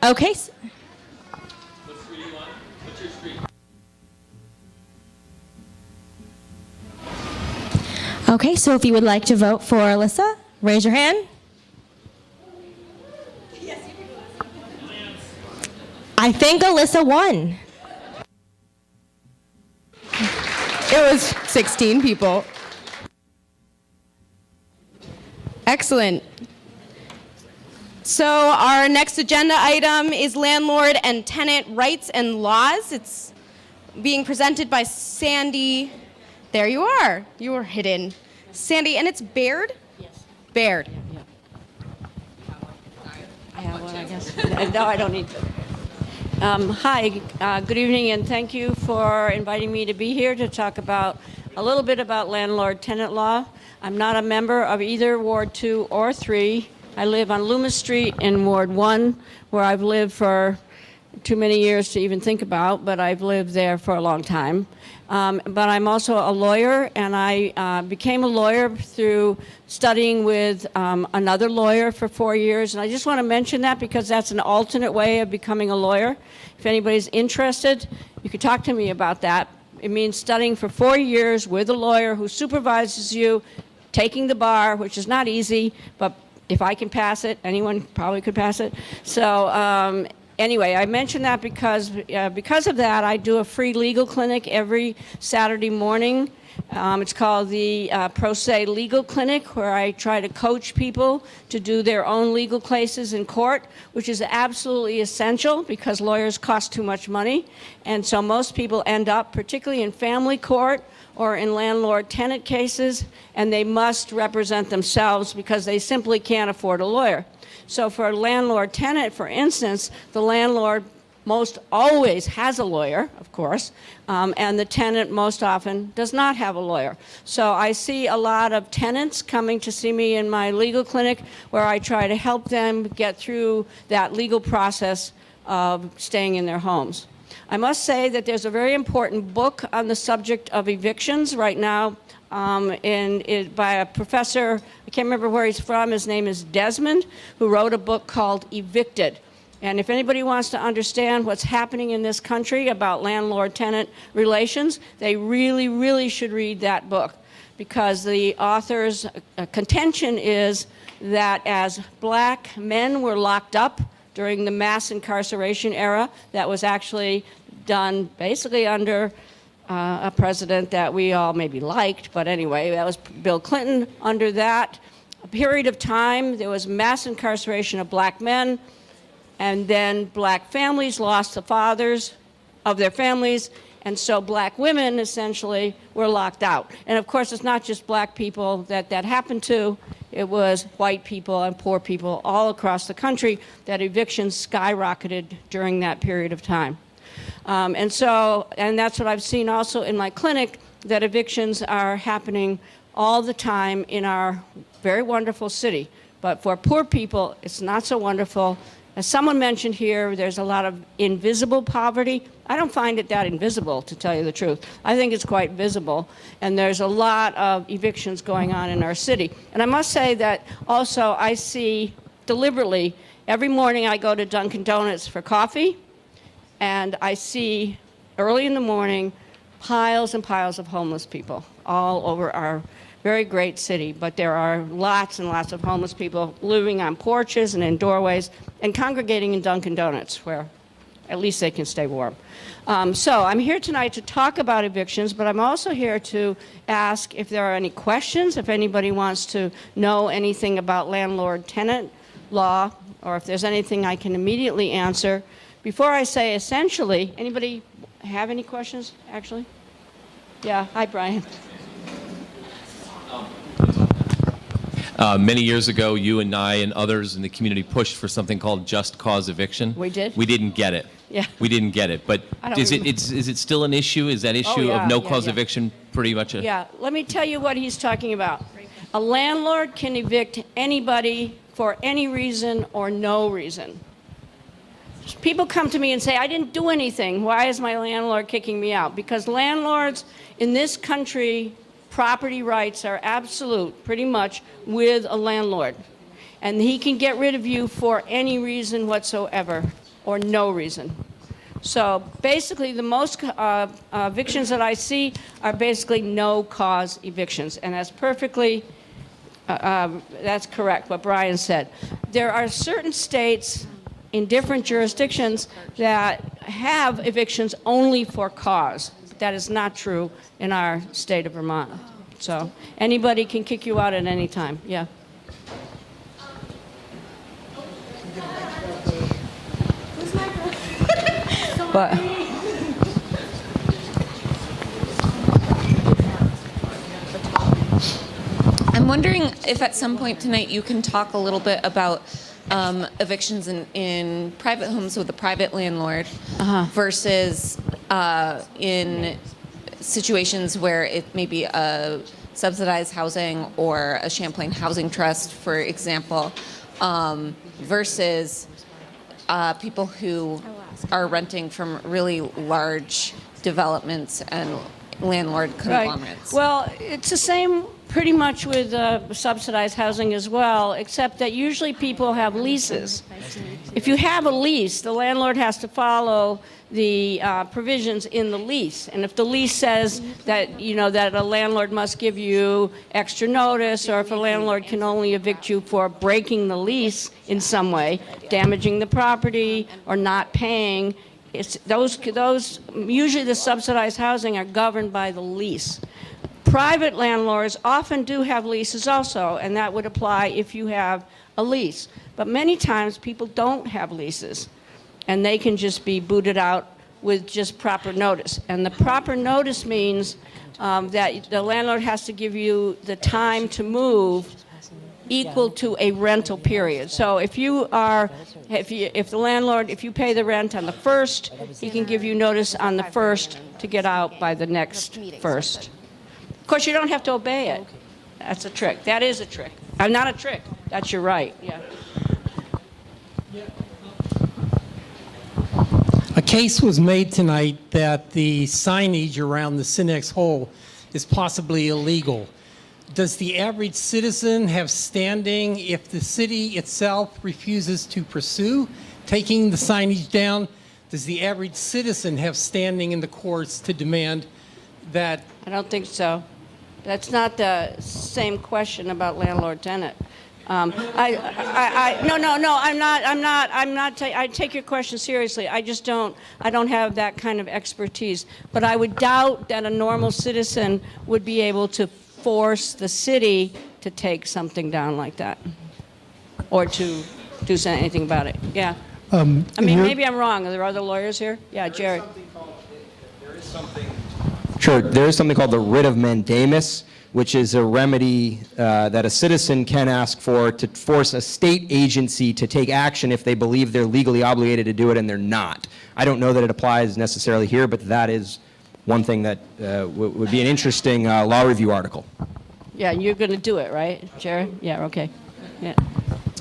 Okay. What street are you on? What's your street? Okay, so if you would like to vote for Alyssa, raise your hand. I think Alyssa won. It was 16 people. Excellent. So our next agenda item is landlord and tenant rights and laws. It's being presented by Sandy. There you are. You were hidden. Sandy, and it's Baird? Yes. Baird. Yeah. I have one, I guess. No, I don't need to. Hi, good evening, and thank you for inviting me to be here to talk about a little bit about landlord-tenant law. I'm not a member of either Ward 2 or 3. I live on Loomis Street in Ward 1, where I've lived for too many years to even think about, but I've lived there for a long time. But I'm also a lawyer, and I became a lawyer through studying with another lawyer for 4 years. And I just want to mention that because that's an alternate way of becoming a lawyer. If anybody's interested, you could talk to me about that. It means studying for 4 years with a lawyer who supervises you, taking the bar, which is not easy, but if I can pass it, anyone probably could pass it. So anyway, I mention that because of that, I do a free legal clinic every Saturday morning. It's called the Pro Se Legal Clinic, where I try to coach people to do their own legal cases in court, which is absolutely essential because lawyers cost too much money. And so most people end up, particularly in family court or in landlord-tenant cases, and they must represent themselves because they simply can't afford a lawyer. So for a landlord-tenant, for instance, the landlord most always has a lawyer, of course, and the tenant most often does not have a lawyer. So I see a lot of tenants coming to see me in my legal clinic where I try to help them get through that legal process of staying in their homes. I must say that there's a very important book on the subject of evictions right now by a professor, I can't remember where he's from, his name is Desmond, who wrote a book called Evicted. And if anybody wants to understand what's happening in this country about landlord-tenant relations, they really, really should read that book, because the author's contention is that as black men were locked up during the mass incarceration era, that was actually done basically under a president that we all maybe liked, but anyway, that was Bill Clinton. Under that period of time, there was mass incarceration of black men, and then black families lost the fathers of their families, and so black women essentially were locked out. And of course, it's not just black people that that happened to. It was white people and poor people all across the country that evictions skyrocketed during that period of time. And that's what I've seen also in my clinic, that evictions are happening all the time in our very wonderful city. But for poor people, it's not so wonderful. As someone mentioned here, there's a lot of invisible poverty. I don't find it that invisible, to tell you the truth. I think it's quite visible, and there's a lot of evictions going on in our city. And I must say that also I see deliberately, every morning I go to Dunkin' Donuts for coffee, and I see early in the morning piles and piles of homeless people all over our very great city. But there are lots and lots of homeless people living on porches and in doorways and congregating in Dunkin' Donuts, where at least they can stay warm. So I'm here tonight to talk about evictions, but I'm also here to ask if there are any questions, if anybody wants to know anything about landlord-tenant law, or if there's anything I can immediately answer. Before I say essentially, anybody have any questions, actually? Yeah, hi, Brian. Many years ago, you and I and others in the community pushed for something called just cause eviction. We did? We didn't get it. Yeah. We didn't get it. But I don't is it, remember. is it still an issue? Is that issue yeah, of no yeah, cause yeah. eviction pretty much a... Yeah, let me tell you what he's talking about. A landlord can evict anybody for any reason or no reason. People come to me and say, I didn't do anything. Why is my landlord kicking me out? Because landlords in this country, property rights are absolute, pretty much, with a landlord. And he can get rid of you for any reason whatsoever, or no reason. So basically, the most evictions that I see are basically no-cause evictions, and that's perfectly, that's correct, what Brian said. There are certain states in different jurisdictions that have evictions only for cause. But that is not true in our state of Vermont. So anybody can kick you out at any time, yeah. But I'm wondering if at some point tonight you can talk a little bit about evictions in private homes with a private landlord versus in situations where it may be a subsidized housing or a Champlain Housing Trust, for example, versus people who are renting from really large developments and landlord conglomerates. Right. Well, it's the same pretty much with subsidized housing as well, except that usually people have leases. If you have a lease, the landlord has to follow the provisions in the lease. And if the lease says that, you know, that a landlord must give you extra notice, or if a landlord can only evict you for breaking the lease in some way, damaging the property or not paying, it's those usually the subsidized housing are governed by the lease. Private landlords often do have leases also, and that would apply if you have a lease. But many times people don't have leases, and they can just be booted out with just proper notice. And the proper notice means that the landlord has to give you the time to move equal to a rental period. So if you pay the rent on the 1st, he can give you notice on the 1st to get out by the next 1st. Of course, you don't have to obey it. That's a trick. That is a trick. Not a trick. That's your right. Yeah. A case was made tonight that the signage around the Cinex hole is possibly illegal. Does the average citizen have standing if the city itself refuses to pursue taking the signage down? Does the average citizen have standing in the courts to demand that? I don't think so. That's not the same question about landlord-tenant. No, I'm not. I take your question seriously. I don't have that kind of expertise. But I would doubt that a normal citizen would be able to force the city to take something down like that, or to do anything about it. Yeah. I mean, maybe I'm wrong. Are there other lawyers here? Yeah, Jared. Sure. There is something called the writ of mandamus, which is a remedy that a citizen can ask for to force a state agency to take action if they believe they're legally obligated to do it and they're not. I don't know that it applies necessarily here, but that is one thing that would be an interesting law review article. Yeah, you're going to do it, right, Jared? Yeah, okay. Yeah.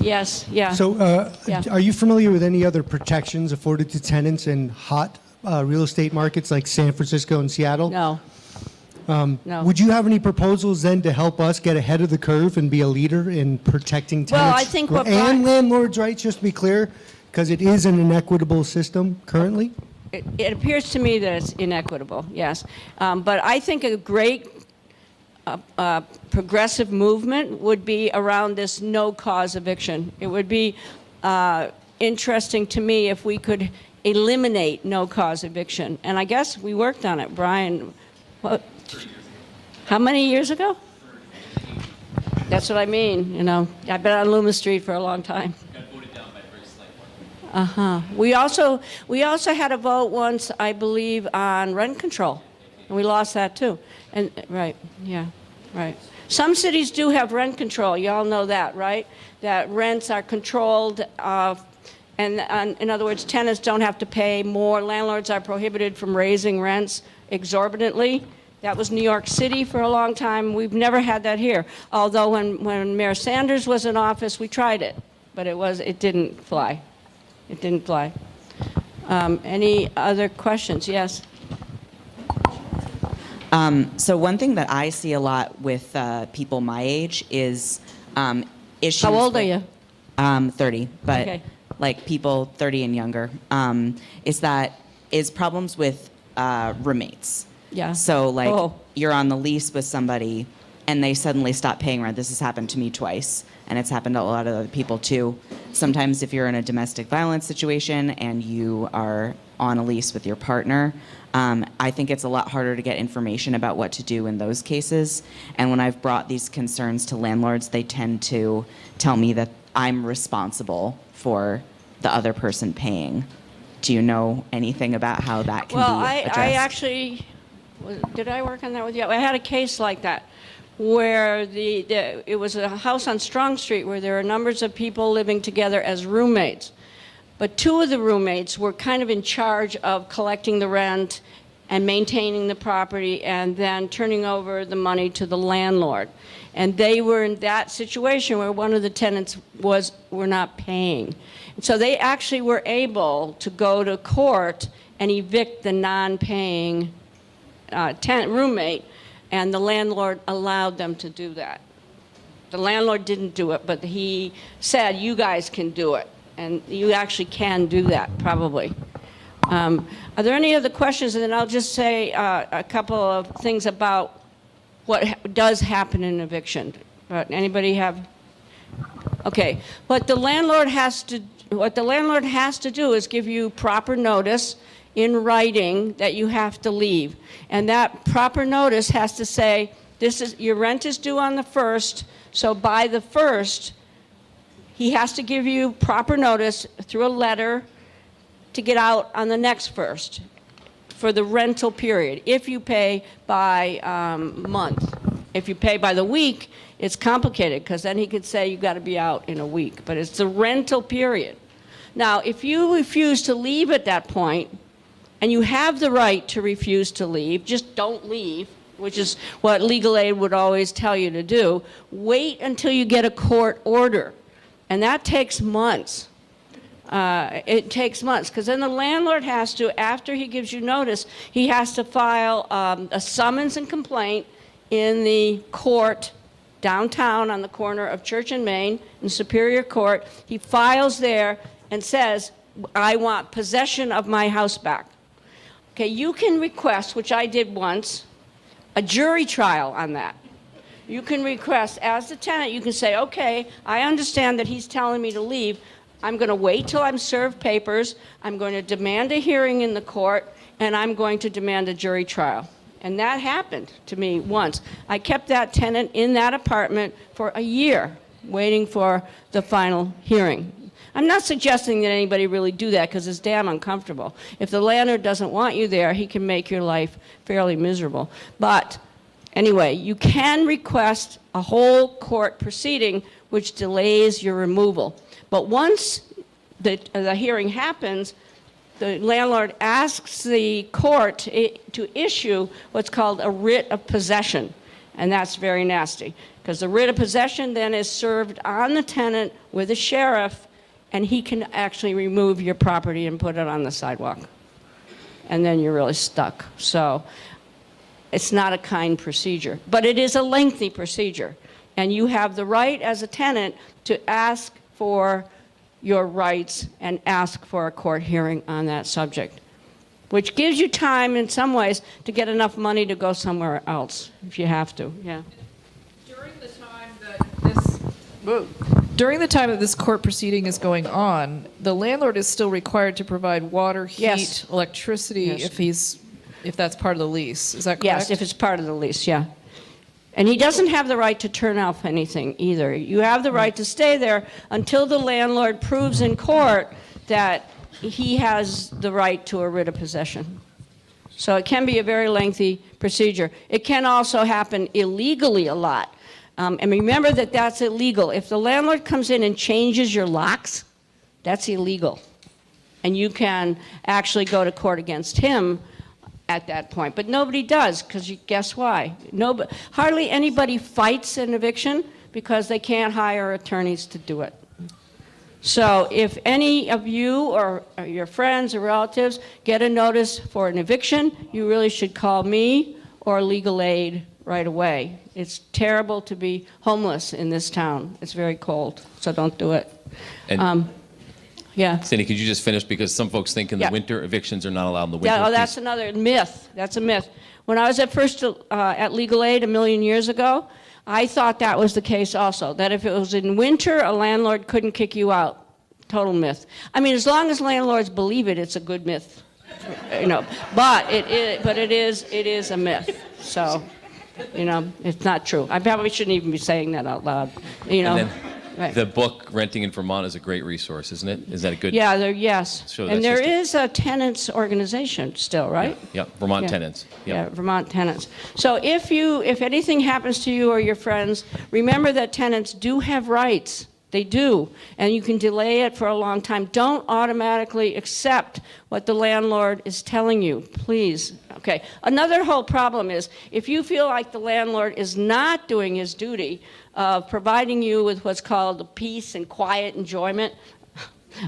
Yes, yeah. So Yeah. are you familiar with any other protections afforded to tenants in hot real estate markets like San Francisco and Seattle? No. No. Would you have any proposals then to help us get ahead of the curve and be a leader in protecting tenants? Well, I think what and landlords' rights, just to be clear, because it is an inequitable system currently? It appears to me that it's inequitable, yes. But I think a great progressive movement would be around this no-cause eviction. It would be interesting to me if we could eliminate no-cause eviction. And I guess we worked on it. Brian, how many years ago? That's what I mean, you know. I've been on Loomis Street for a long time. We also had a vote once, I believe, on rent control, and we lost that too. And right, yeah, right. Some cities do have rent control. You all know that, right? That rents are controlled, and in other words, tenants don't have to pay more. Landlords are prohibited from raising rents exorbitantly. That was New York City for a long time. We've never had that here. Although when Mayor Sanders was in office, we tried it, but it didn't fly. It didn't fly. Any other questions? Yes. So one thing that I see a lot with people my age is issues. How old are you? 30, but Okay. like people 30 and younger, is problems with roommates. Yeah. So like Oh. you're on the lease with somebody and they suddenly stop paying rent. This has happened to me twice, and it's happened to a lot of other people too. Sometimes if you're in a domestic violence situation and you are on a lease with your partner, I think it's a lot harder to get information about what to do in those cases. And when I've brought these concerns to landlords, they tend to tell me that I'm responsible for the other person paying. Do you know anything about how that can Well, be addressed? I actually, did I work on that with you? I had a case like that where it was a house on Strong Street where there are numbers of people living together as roommates. But two of the roommates were kind of in charge of collecting the rent and maintaining the property and then turning over the money to the landlord. And they were in that situation where one of the tenants were not paying. And so they actually were able to go to court and evict the non-paying tenant roommate, and the landlord allowed them to do that. The landlord didn't do it, but he said, you guys can do it. And you actually can do that, probably. Are there any other questions? And then I'll just say a couple of things about what does happen in eviction. Anybody have? Okay. What the landlord has to do is give you proper notice in writing that you have to leave. And that proper notice has to say, your rent is due on the 1st, so by the 1st, he has to give you proper notice through a letter to get out on the next 1st for the rental period, if you pay by month. If you pay by the week, it's complicated, because then he could say you've got to be out in a week. But it's the rental period. Now, if you refuse to leave at that point, and you have the right to refuse to leave, just don't leave, which is what legal aid would always tell you to do, wait until you get a court order. And that takes months. It takes months, because then the landlord has to, after he gives you notice, he has to file a summons and complaint in the court downtown on the corner of Church and Main in Superior Court. He files there and says, I want possession of my house back. Okay, you can request, which I did once, a jury trial on that. You can request, as the tenant, you can say, okay, I understand that he's telling me to leave. I'm going to wait till I'm served papers. I'm going to demand a hearing in the court, and I'm going to demand a jury trial. And that happened to me once. I kept that tenant in that apartment for a year, waiting for the final hearing. I'm not suggesting that anybody really do that, because it's damn uncomfortable. If the landlord doesn't want you there, he can make your life fairly miserable. But anyway, you can request a whole court proceeding which delays your removal. But once the hearing happens, the landlord asks the court to issue what's called a writ of possession. And that's very nasty, because the writ of possession then is served on the tenant with a sheriff, and he can actually remove your property and put it on the sidewalk. And then you're really stuck. So it's not a kind procedure, but it is a lengthy procedure. And you have the right as a tenant to ask for your rights and ask for a court hearing on that subject, which gives you time in some ways to get enough money to go somewhere else if you have to. Yeah. During the time that this court proceeding is going on, the landlord is still required to provide water, heat, Yes. electricity Yes. if that's part of the lease. Is that correct? Yes, if it's part of the lease, yeah. And he doesn't have the right to turn off anything either. You have the right to stay there until the landlord proves in court that he has the right to a writ of possession. So it can be a very lengthy procedure. It can also happen illegally a lot. And remember that that's illegal. If the landlord comes in and changes your locks, that's illegal. And you can actually go to court against him at that point. But nobody does, because guess why? Hardly anybody fights an eviction because they can't hire attorneys to do it. So if any of you or your friends or relatives get a notice for an eviction, you really should call me or legal aid right away. It's terrible to be homeless in this town. It's very cold, so don't do it. And yeah. Cindy, could you just finish? Because some folks think in the Yeah. winter evictions are not allowed in the winter. Yeah, oh, that's another myth. That's a myth. When I was at Legal Aid a million years ago, I thought that was the case also, that if it was in winter, a landlord couldn't kick you out. Total myth. I mean, as long as landlords believe it, it's a good myth. But it is a myth. So, it's not true. I probably shouldn't even be saying that out loud. And then Right. the book Renting in Vermont is a great resource, isn't it? Is that a good? Yeah, yes. So And that's there just is a tenants organization still, right? Yeah, Vermont Yeah. Tenants. Yeah, Vermont tenants. So if anything happens to you or your friends, remember that tenants do have rights. They do. And you can delay it for a long time. Don't automatically accept what the landlord is telling you, please. Okay. Another whole problem is if you feel like the landlord is not doing his duty of providing you with what's called the peace and quiet enjoyment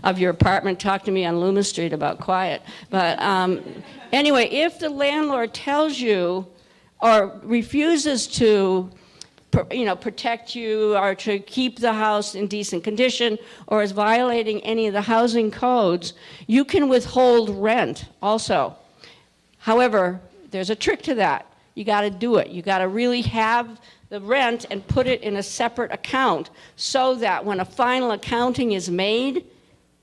of your apartment. Talk to me on Loomis Street about quiet. But anyway, if the landlord tells you or refuses to protect you or to keep the house in decent condition or is violating any of the housing codes, you can withhold rent also. However, there's a trick to that. You got to do it. You got to really have the rent and put it in a separate account so that when a final accounting is made,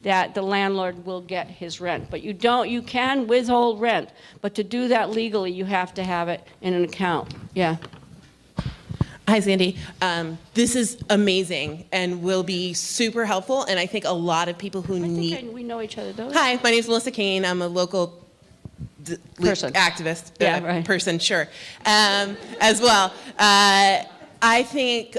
that the landlord will get his rent. But you can withhold rent, but to do that legally, you have to have it in an account. Yeah. Hi, Sandy. This is amazing and will be super helpful. And I think a lot of people who need. We know each other, though. Hi, my name is Melissa Kane. I'm a local Person. activist. Yeah, right. Person, sure. As well. I think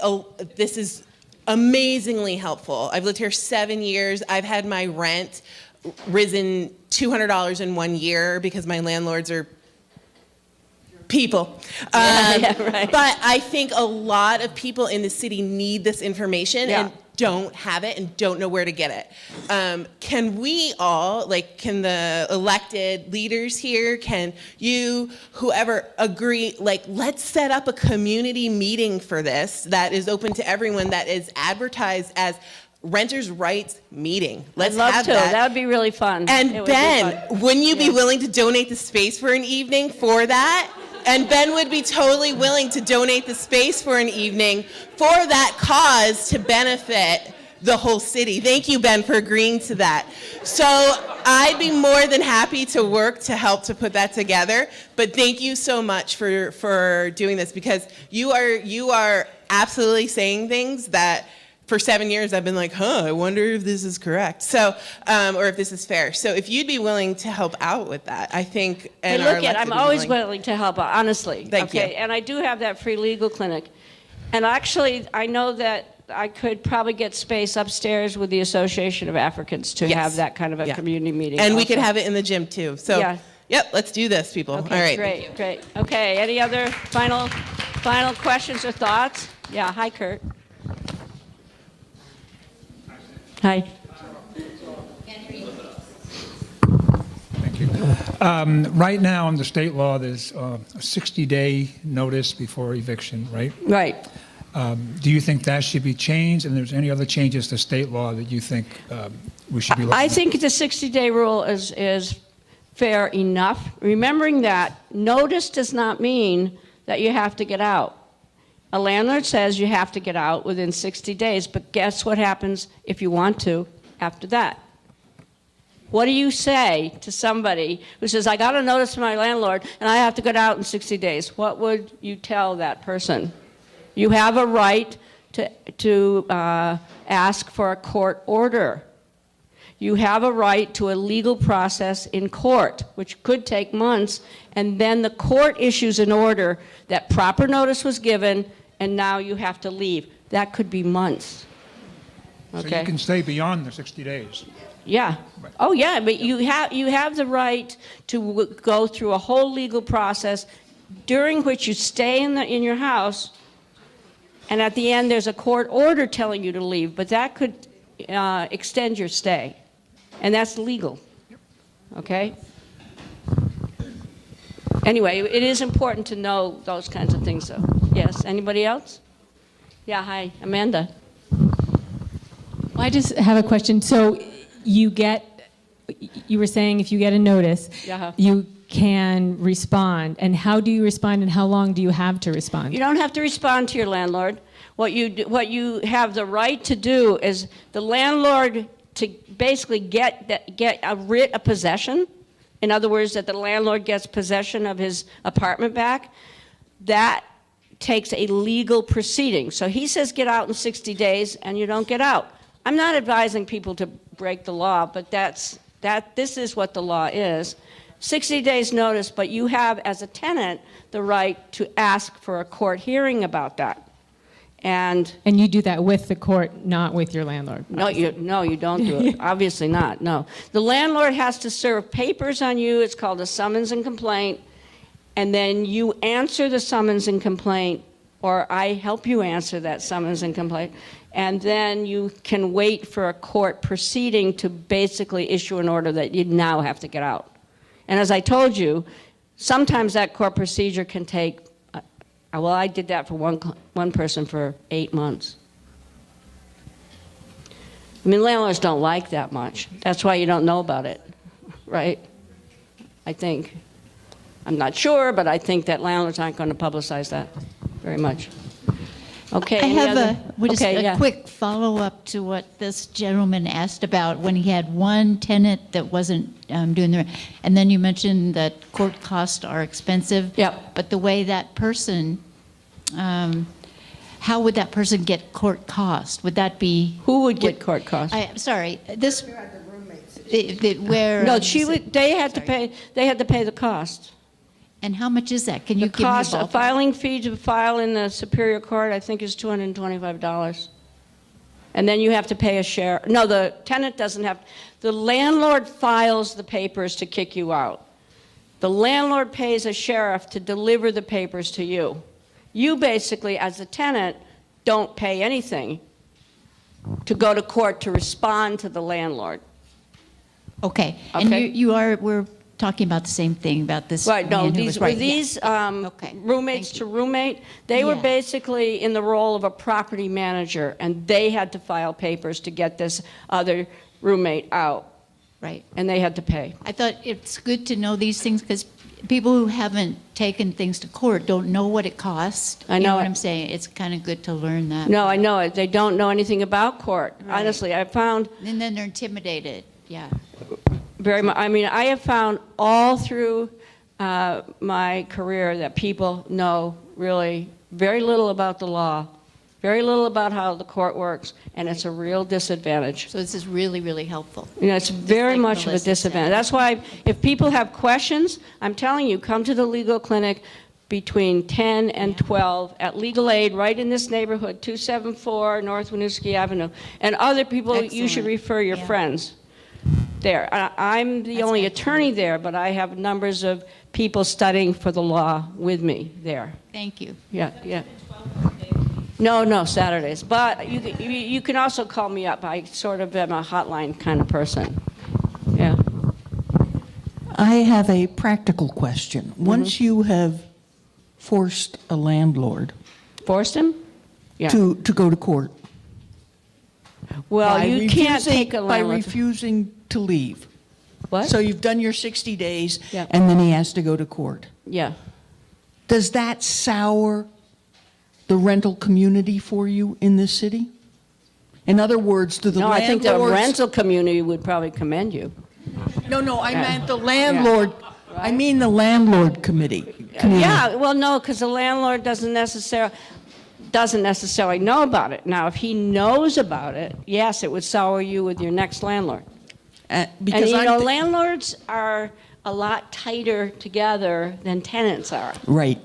this is amazingly helpful. I've lived here 7 years. I've had my rent risen $200 in 1 year because my landlords are people. Right. But I think a lot of people in the city need this information and don't have it and don't know where to get it. Can we all, can the elected leaders here, can you, whoever, agree, let's set up a community meeting for this that is open to everyone, that is advertised as renters' rights meeting. Let's I'd love have to. that. That would be really fun. And It would be Ben, fun. wouldn't you be willing to donate the space for an evening for that? And Ben would be totally willing to donate the space for an evening for that cause to benefit the whole city. Thank you, Ben, for agreeing to that. So I'd be more than happy to work to help to put that together. But thank you so much for doing this, because you are absolutely saying things that for 7 years I've been like, I wonder if this is correct. So, or if this is fair. So if you'd be willing to help out with that, I think. And Hey, our look, I'm elected always willing. willing to help out, honestly. Thank you. And I do have that free legal clinic. And actually, I know that I could probably get space upstairs with the Association of Africans to have that kind of a community meeting. And we could also. have it in the gym too. So, Yeah. yep, let's do this, people. Okay, All right. great. Okay, any other final questions or thoughts? Yeah, hi, Kurt. Hi. Right now, under state law, there's a 60-day notice before eviction, right? Right. Do you think that should be changed? And there's any other changes to state law that you think we should be looking I at? think the 60-day rule is fair enough, remembering that notice does not mean that you have to get out. A landlord says you have to get out within 60 days, but guess what happens if you want to after that? What do you say to somebody who says, I got a notice from my landlord and I have to get out in 60 days? What would you tell that person? You have a right to ask for a court order. You have a right to a legal process in court, which could take months, and then the court issues an order that proper notice was given and now you have to leave. That could be months. So Okay? you can stay beyond the 60 days. Yeah. Oh, yeah, but you have the right to go through a whole legal process during which you stay in your house, and at the end there's a court order telling you to leave, but that could extend your stay, and that's legal. Okay? Anyway, it is important to know those kinds of things, though. Yes, anybody else? Yeah, hi, Amanda. I just have a question. So you were saying if you get a notice, Yeah. you can respond. And how do you respond, and how long do you have to respond? You don't have to respond to your landlord. What you have the right to do is the landlord to basically get a writ of possession. In other words, that the landlord gets possession of his apartment back. That takes a legal proceeding. So he says get out in 60 days, and you don't get out. I'm not advising people to break the law, but this is what the law is. 60 days notice, but you have, as a tenant, the right to ask for a court hearing about that. And you do that with the court, not with your landlord? No, you don't do it. Obviously not, no. The landlord has to serve papers on you. It's called a summons and complaint. And then you answer the summons and complaint, or I help you answer that summons and complaint. And then you can wait for a court proceeding to basically issue an order that you now have to get out. And as I told you, sometimes that court procedure can take, well, I did that for one person for 8 months. I mean, landlords don't like that much. That's why you don't know about it, right? I think. I'm not sure, but I think that landlords aren't going to publicize that very much. Okay. I have okay, a quick follow-up to what this gentleman asked about when he had one tenant that wasn't doing the, and then you mentioned that court costs are expensive. Yep. But the way that person, how would that person get court cost? Would that be? Who would get court costs? I'm sorry, this. Where? No, they had to pay the cost. And how much is that? Can you give me a cost, a ballpark? filing fee to file in the Superior Court, I think, is $225. And then you have to pay a share. No, the tenant doesn't have. The landlord files the papers to kick you out. The landlord pays a sheriff to deliver the papers to you. You basically, as a tenant, don't pay anything to go to court to respond to the landlord. Okay. And we're talking about the same thing about this. Right, no, man who these was were right. these roommates to roommate. They were Yeah. basically in the role of a property manager, and they had to file papers to get this other roommate out. Right. And they had to pay. I thought it's good to know these things because people who haven't taken things to court don't know what it costs. I You know what it. I'm saying? It's kind of good to learn that. No, I know it. They don't know anything about court. Right. Honestly, I found And then they're intimidated. Yeah. very much. I mean, I have found all through my career that people know really very little about the law, very little about how the court works, and it's a real disadvantage. So this is really, really helpful. You know, it's very like much of a Melissa disadvantage. That's why if people have questions, I'm telling you, come to the legal clinic between 10 and 12 at Legal Aid right in this neighborhood, 274 North Winooski Avenue. And other people, you should Excellent. refer your Yeah. friends there. I'm the only attorney there, but I have numbers of people studying for the law with me there. Thank you. Yeah, yeah. No, Saturdays. But you can also call me up. I sort of am a hotline kind of person. Yeah. I have a practical question. Once you have forced a landlord Forced him? Yeah. to go to court, Well, by you can't refusing- take a by landlord. refusing to leave. What? So you've done your 60 days, Yeah. and then he has to go to court. Yeah. Does that sour the rental community for you in this city? In other words, do the No, I think the landlords... rental community would probably commend you. No, I Yeah. meant the landlord. I mean the landlord committee. Yeah, well, no, because the landlord doesn't necessarily know about it. Now, if he knows about it, yes, it would sour you with your next landlord. Because and, I'm landlords are a lot tighter together than tenants are. Right.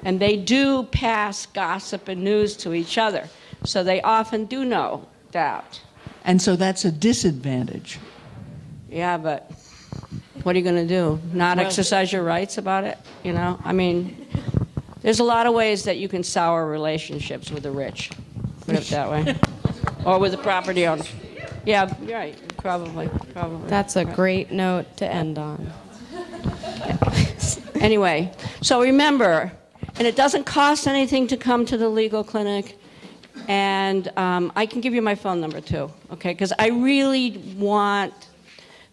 And they do pass gossip and news to each other. So they often do know that. And so that's a disadvantage. Yeah, but what are you going to do? Not Well- exercise your rights about it? You know, I mean, there's a lot of ways that you can sour relationships with the rich. Put it that way. Or with the property owner. Yeah, you're right. Probably. That's a great note to end on. Anyway, so remember, and it doesn't cost anything to come to the legal clinic. And I can give you my phone number too, okay? Because I really want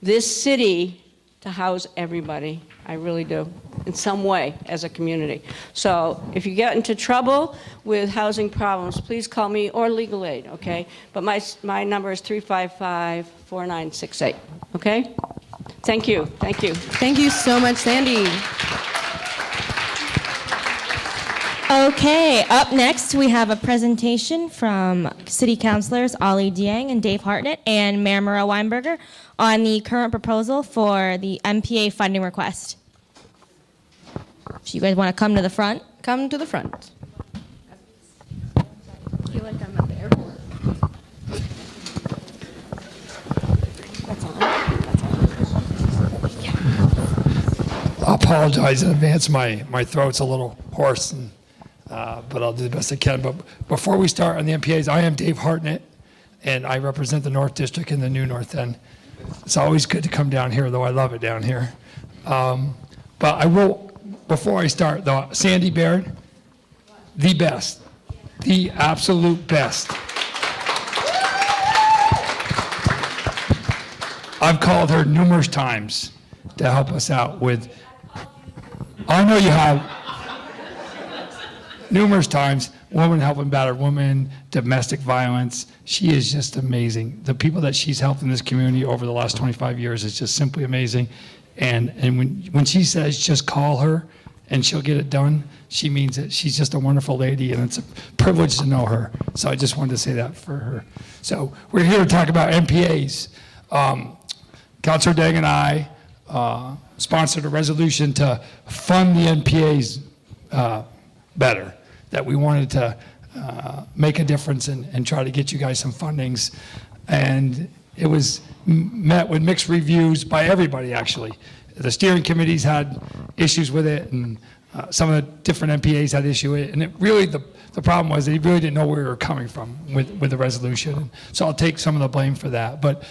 this city to house everybody. I really do, in some way, as a community. So if you get into trouble with housing problems, please call me or legal aid, okay? But my number is 355-4968, okay? Thank you. Thank you. Thank you so much, Sandy. Okay, up next we have a presentation from City Councilors Ollie Dieng and Dave Hartnett and Mayor Mara Weinberger on the current proposal for the NPA funding request. If you guys want to come to the front, come to the front. I feel like I'm at the airport. I apologize in advance. My throat's a little hoarse, but I'll do the best I can. But before we start on the NPAs, I am Dave Hartnett, and I represent the North District in the new North End. It's always good to come down here, though I love it down here. But I will, before I start, though, Sandy Baird, the best, the absolute best. I've called her numerous times to help us out with, I know you have, numerous times, woman helping battered women, domestic violence. She is just amazing. The people that she's helped in this community over the last 25 years is just simply amazing. And when she says just call her and she'll get it done, she means it. She's just a wonderful lady, and it's a privilege to know her. So I just wanted to say that for her. So we're here to talk about NPAs. Councilor Deng and I sponsored a resolution to fund the NPAs better, that we wanted to make a difference and try to get you guys some fundings. And it was met with mixed reviews by everybody, actually. The steering committees had issues with it, and some of the different NPAs had issue with it. And it really, the problem was they really didn't know where we were coming from with the resolution. So I'll take some of the blame for that. But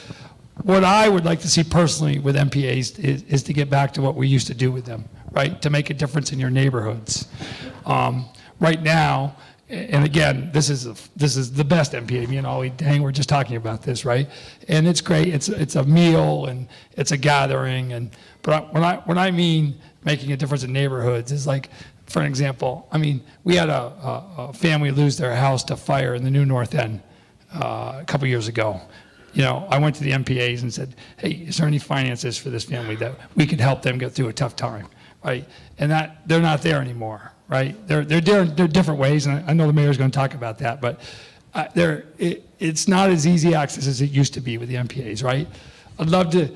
what I would like to see personally with NPAs is to get back to what we used to do with them, right? To make a difference in your neighborhoods. Right now, and again, this is the best NPA. Me and Ollie Dang were just talking about this, right? And it's great. It's a meal and it's a gathering. But when I mean making a difference in neighborhoods, is like, for an example, I mean, we had a family lose their house to fire in the new North End a couple years ago. You know, I went to the NPAs and said, hey, is there any finances for this family that we could help them get through a tough time, right? And that they're not there anymore, right? They're different ways, and I know the mayor's going to talk about that, but it's not as easy access as it used to be with the NPAs, right? I'd love to,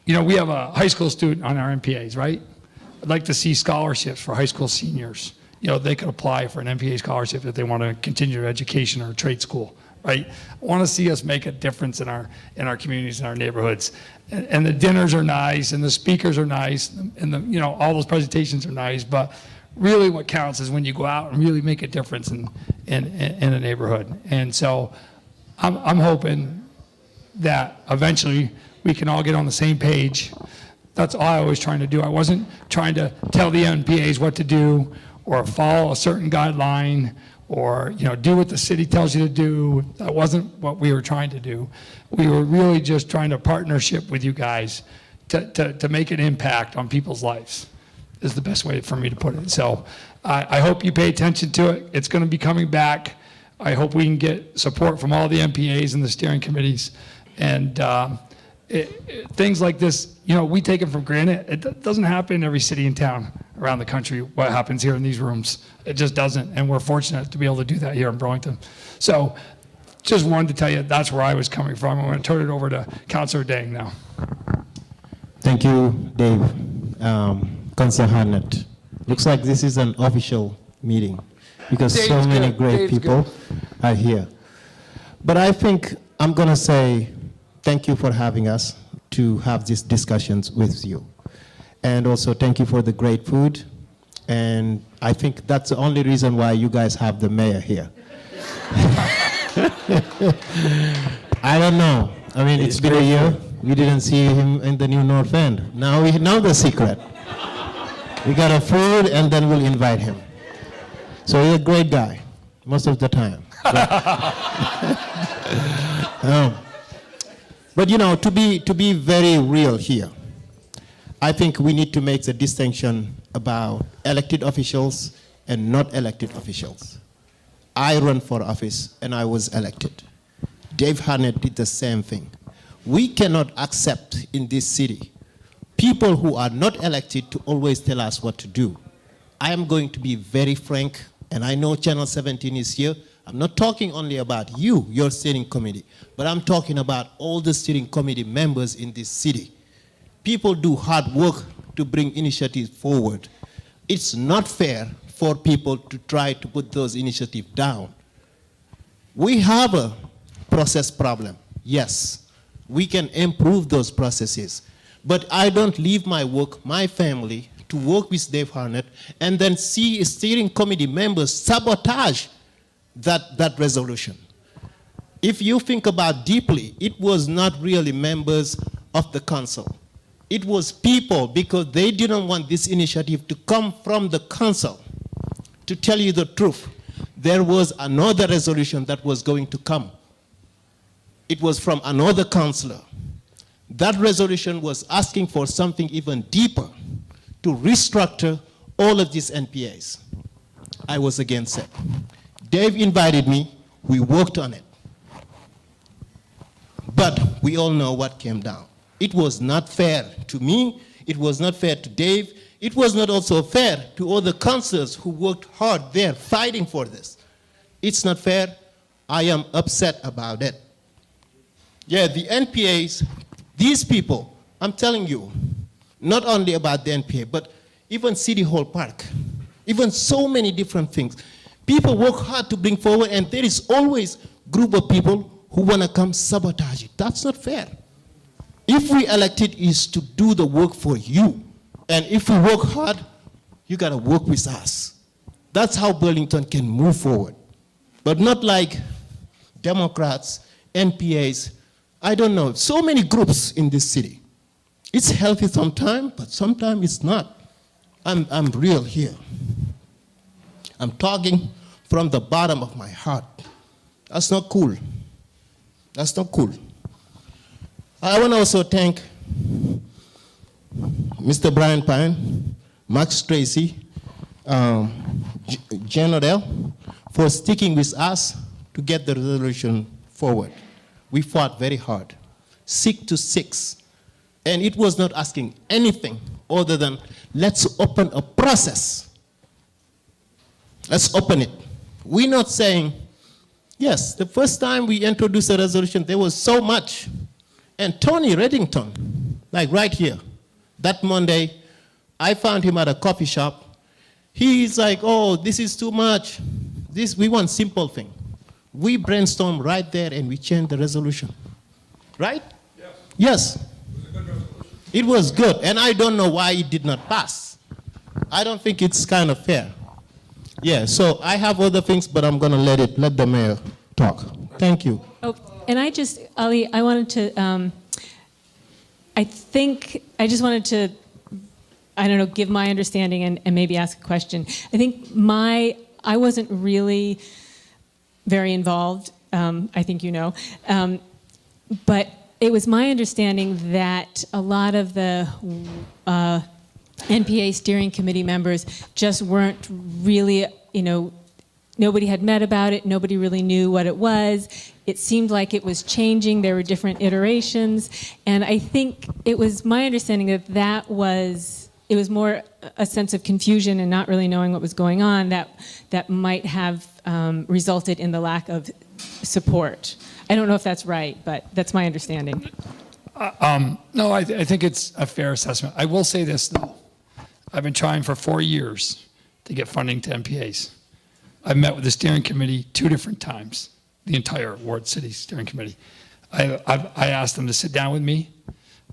you know, we have a high school student on our NPAs, right? I'd like to see scholarships for high school seniors. You know, they could apply for an NPA scholarship if they want to continue their education or trade school, right? I want to see us make a difference in our communities and our neighborhoods. And the dinners are nice, and the speakers are nice, and you know, all those presentations are nice, but really what counts is when you go out and really make a difference in a neighborhood. And so I'm hoping that eventually we can all get on the same page. That's all I was trying to do. I wasn't trying to tell the NPAs what to do or follow a certain guideline or, you know, do what the city tells you to do. That wasn't what we were trying to do. We were really just trying to partnership with you guys to make an impact on people's lives, is the best way for me to put it. So I hope you pay attention to it. It's going to be coming back. I hope we can get support from all the NPAs and the steering committees. And things like this, you know, we take it for granted. It doesn't happen in every city and town around the country, what happens here in these rooms. It just doesn't. And we're fortunate to be able to do that here in Burlington. So just wanted to tell you that's where I was coming from. I'm going to turn it over to Councilor Dang now. Thank you, Dave. Councilor Harnett. Looks like this is an official meeting because Dave's so many good. great Dave's people are here. But I think I'm going to say thank you for having us to have these discussions with you. And also thank you for the great food. And I think that's the only reason why you guys have the mayor here. I don't know. I mean, it's been a year. We didn't see him in the new North End. Now we know the secret. We got a food and then we'll invite him. So he's a great guy most of the time. But you know, to be very real here, I think we need to make the distinction about elected officials and not elected officials. I run for office and I was elected. Dave Harnett did the same thing. We cannot accept in this city people who are not elected to always tell us what to do. I am going to be very frank, and I know Channel 17 is here. I'm not talking only about you, your steering committee, but I'm talking about all the steering committee members in this city. People do hard work to bring initiatives forward. It's not fair for people to try to put those initiatives down. We have a process problem, yes. We can improve those processes. But I don't leave my work, my family, to work with Dave Harnett and then see steering committee members sabotage that resolution. If you think about deeply, it was not really members of the council. It was people, because they didn't want this initiative to come from the council. To tell you the truth, there was another resolution that was going to come. It was from another councillor. That resolution was asking for something even deeper, to restructure all of these NPAs. I was against it. Dave invited me, we worked on it. But we all know what came down. It was not fair to me, it was not fair to Dave, it was not also fair to all the councillors who worked hard there fighting for this. It's not fair, I am upset about it. Yeah, the NPAs, these people, I'm telling you, not only about the NPA, but even City Hall Park, even so many different things. People work hard to bring forward, and there is always a group of people who want to come sabotage it. That's not fair. If we elected is to do the work for you, and if we work hard, you got to work with us. That's how Burlington can move forward. But not like Democrats, NPAs, I don't know, so many groups in this city. It's healthy sometimes, but sometimes it's not. I'm real here. I'm talking from the bottom of my heart. That's not cool. That's not cool. I want to also thank Mr. Brian Pine, Max Tracy, Jen Odell, for sticking with us to get the resolution forward. We fought very hard, 6-6. And it was not asking anything other than, let's open a process. Let's open it. We're not saying, yes, the first time we introduced a resolution, there was so much. And Tony Reddington, like right here, that Monday, I found him at a coffee shop. He's like, oh, this is too much. We want simple thing. We brainstormed right there and we changed the resolution. Right? Yes. It was good, and I don't know why it did not pass. I don't think it's kind of fair. Yeah, so I have other things, but I'm going to let the mayor talk. Thank you. Oh, and Ali, I wanted to, I just wanted to, I don't know, give my understanding and maybe ask a question. I think I wasn't really very involved, I think you know, but it was my understanding that a lot of the NPA steering committee members just weren't really, nobody had met about it, nobody really knew what it was. It seemed like it was changing, there were different iterations, and I think it was my understanding that it was more a sense of confusion and not really knowing what was going on that might have resulted in the lack of support. I don't know if that's right, but that's my understanding. No, I think it's a fair assessment. I will say this, though. I've been trying for 4 years, to get funding to NPAs. I've met with the steering committee 2 different times, the entire Ward City steering committee. I asked them to sit down with me,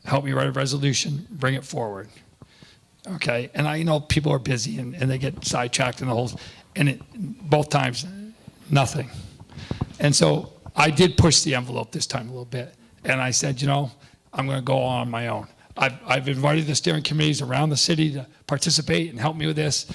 help me write a resolution, bring it forward. Okay, and I know people are busy and they get sidetracked in the whole, and both times, nothing. And so I did push the envelope this time a little bit. And I said, I'm going to go on my own. I've invited the steering committees around the city to participate and help me with this.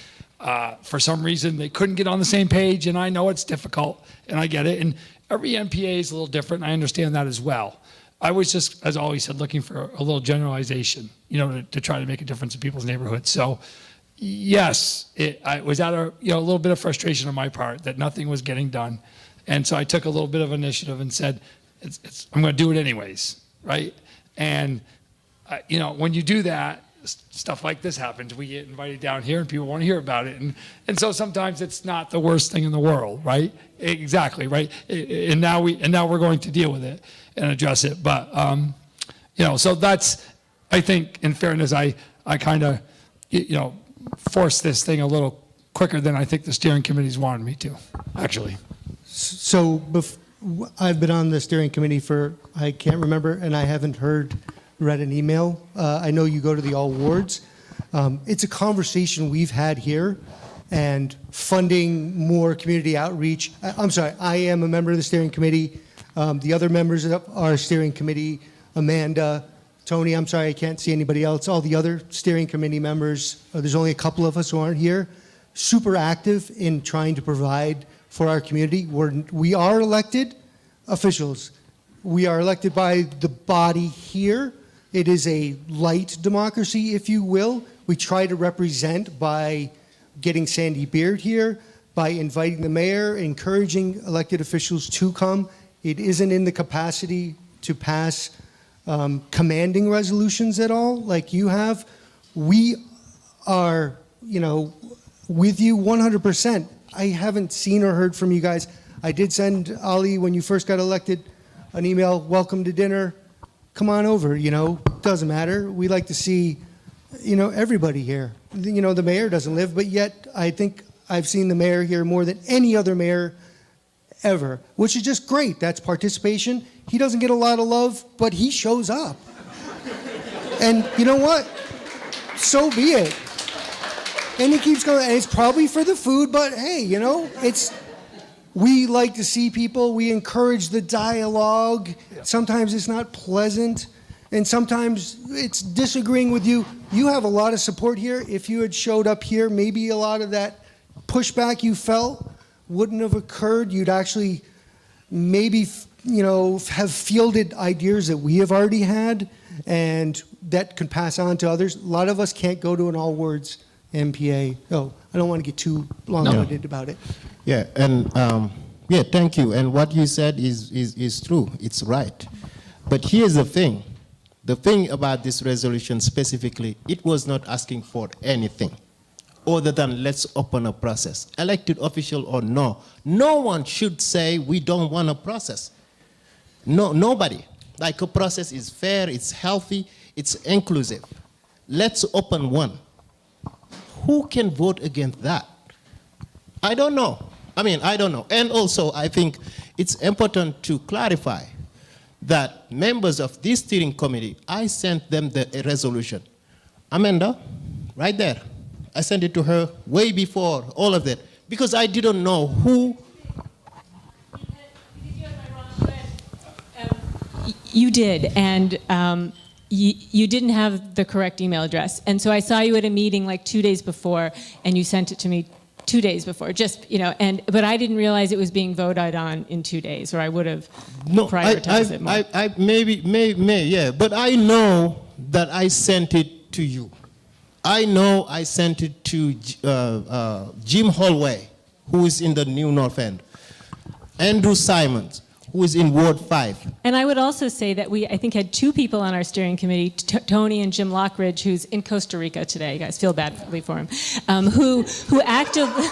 For some reason, they couldn't get on the same page, and I know it's difficult, and I get it. And every NPA is a little different, and I understand that as well. I was just, as always said, looking for a little generalization, to try to make a difference in people's neighborhoods. So, yes, I was at a little bit of frustration on my part that nothing was getting done. And so I took a little bit of initiative and said, I'm going to do it anyways, right? And, when you do that, stuff like this happens. We get invited down here and people want to hear about it. And so sometimes it's not the worst thing in the world, right? Exactly, right? And now we're going to deal with it and address it. But, so that's, I think, in fairness, I kind of, forced this thing a little quicker than I think the steering committees wanted me to, actually. So I've been on the steering committee for, I can't remember, and I haven't read an email. I know you go to the all wards. It's a conversation we've had here, and funding more community outreach. I'm sorry, I am a member of the steering committee. The other members of our steering committee, Amanda, Tony, I'm sorry, I can't see anybody else. All the other steering committee members, there's only a couple of us who aren't here, super active in trying to provide for our community. We are elected officials. We are elected by the body here. It is a light democracy, if you will. We try to represent by getting Sandy Beard here, by inviting the mayor, encouraging elected officials to come. It isn't in the capacity to pass commanding resolutions at all, like you have. We are, with you 100%. I haven't seen or heard from you guys. I did send Ali, when you first got elected, an email, welcome to dinner. Come on over, doesn't matter. We like to see, everybody here. The mayor doesn't live, but yet I think I've seen the mayor here more than any other mayor ever, which is just great. That's participation. He doesn't get a lot of love, but he shows up. And you know what? So be it. And he keeps going, and it's probably for the food, but hey, we like to see people, we encourage the dialogue. Sometimes it's not pleasant, and sometimes it's disagreeing with you. You have a lot of support here. If you had showed up here, maybe a lot of that pushback you felt wouldn't have occurred. You'd actually maybe, have fielded ideas that we have already had, and that could pass on to others. A lot of us can't go to an all words NPA. Oh, I don't want to get too long-winded about it. Yeah, and thank you. And what you said is true. It's right. But here's the thing. The thing about this resolution specifically, it was not asking for anything other than let's open a process. Elected official or no one should say we don't want a process. No, nobody. Like, a process is fair, it's healthy, it's inclusive. Let's open one. Who can vote against that? I don't know. I don't know. And also, I think it's important to clarify that members of this steering committee, I sent them the resolution. Amanda, right there. I sent it to her way before all of that, because I didn't know who. You did, and you didn't have the correct email address. And so I saw you at a meeting like 2 days before, and you sent it to me 2 days before, but I didn't realize it was being voted on in 2 days, or I would have prioritized it more. Maybe, but I know that I sent it to you. I know I sent it to Jim Holloway, who is in the New North End, Andrew Simons, who is in Ward 5. And I would also say that we, I think, had 2 people on our steering committee, Tony and Jim Lockridge, who's in Costa Rica today. You guys feel badly for him, who actively,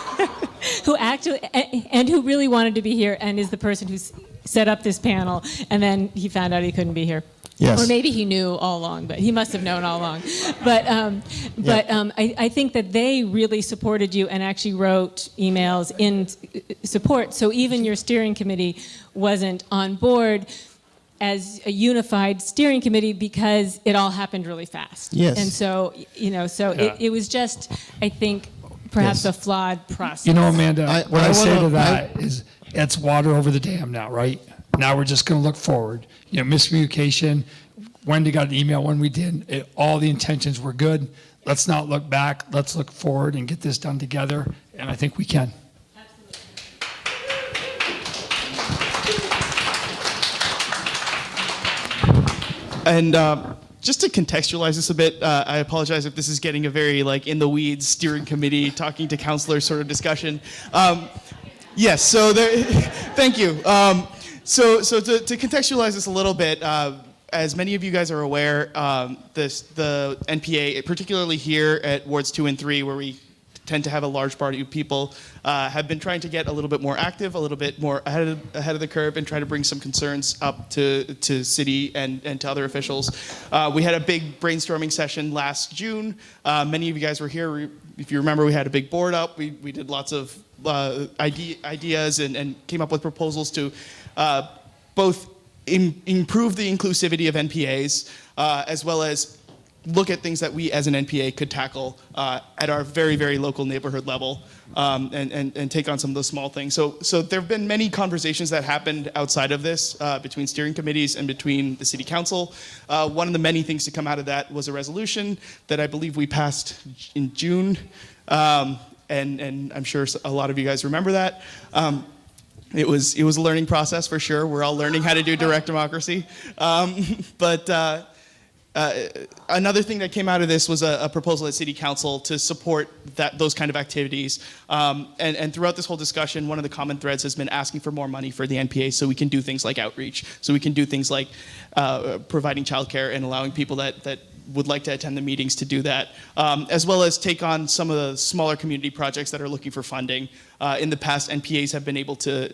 and who really wanted to be here, and is the person who set up this panel, and then he found out he couldn't be here. Yes. Or maybe he knew all along, but he must have known all along. I think that they really supported you and actually wrote emails in support. So even your steering committee wasn't on board as a unified steering committee because it all happened really fast. Yes. And so, it was just, I think, perhaps a flawed process. You know, Amanda, what I say to wanna- that is it's water over the dam now, right? Now we're just going to look forward. You know, miscommunication, Wendy got an email when we did, all the intentions were good. Let's not look back. Let's look forward and get this done together. And I think we can. And just to contextualize this a bit, I apologize if this is getting a very in the weeds steering committee talking to counselors sort of discussion. Yes, so there, thank you. So to contextualize this a little bit, as many of you guys are aware, the NPA, particularly here at wards 2 and 3, where we tend to have a large party of people, have been trying to get a little bit more active, a little bit more ahead of the curve, and try to bring some concerns up to city and to other officials. We had a big brainstorming session last June. Many of you guys were here. If you remember, we had a big board up. We did lots of ideas and came up with proposals to both improve the inclusivity of NPAs, as well as look at things that we as an NPA could tackle at our very, very local neighborhood level, and take on some of those small things. So there have been many conversations that happened outside of this between steering committees and between the city council. One of the many things to come out of that was a resolution that I believe we passed in June, and I'm sure a lot of you guys remember that. It was a learning process for sure. We're all learning how to do direct democracy. Another thing that came out of this was a proposal at City Council to support those kind of activities. And throughout this whole discussion, one of the common threads has been asking for more money for the NPA so we can do things like outreach, so we can do things like providing childcare and allowing people that would like to attend the meetings to do that, as well as take on some of the smaller community projects that are looking for funding. In the past, NPAs have been able to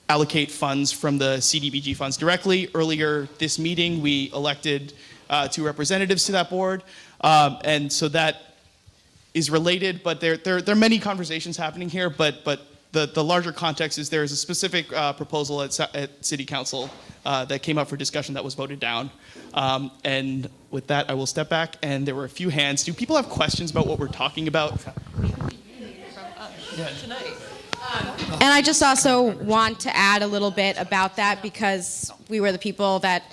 allocate funds from the CDBG funds directly. Earlier this meeting, we elected 2 representatives to that board, and so that is related, but there are many conversations happening here, but the larger context is there is a specific proposal at City Council that came up for discussion that was voted down. And with that, I will step back, and there were a few hands. Do people have questions about what we're talking about? And I just also want to add a little bit about that because we were the people that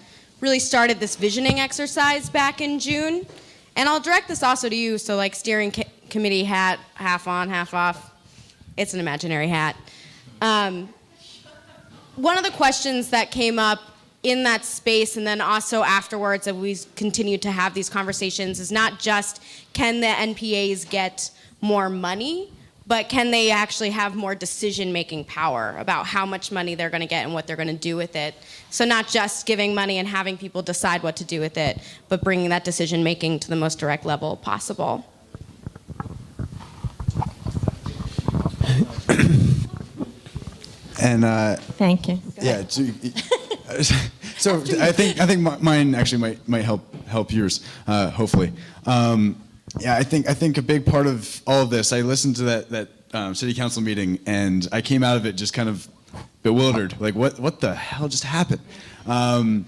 really started this visioning exercise back in June. And I'll direct this also to you, so steering committee hat, half on, half off. It's an imaginary hat. One of the questions that came up in that space and then also afterwards that we continued to have these conversations is not just can the NPAs get more money, but can they actually have more decision-making power about how much money they're going to get and what they're going to do with it? So not just giving money and having people decide what to do with it, but bringing that decision-making to the most direct level possible. And Thank you. yeah, so I think mine actually might help yours, hopefully. Yeah, I think a big part of all of this, I listened to that city council meeting, and I came out of it just kind of bewildered, like what the hell just happened? And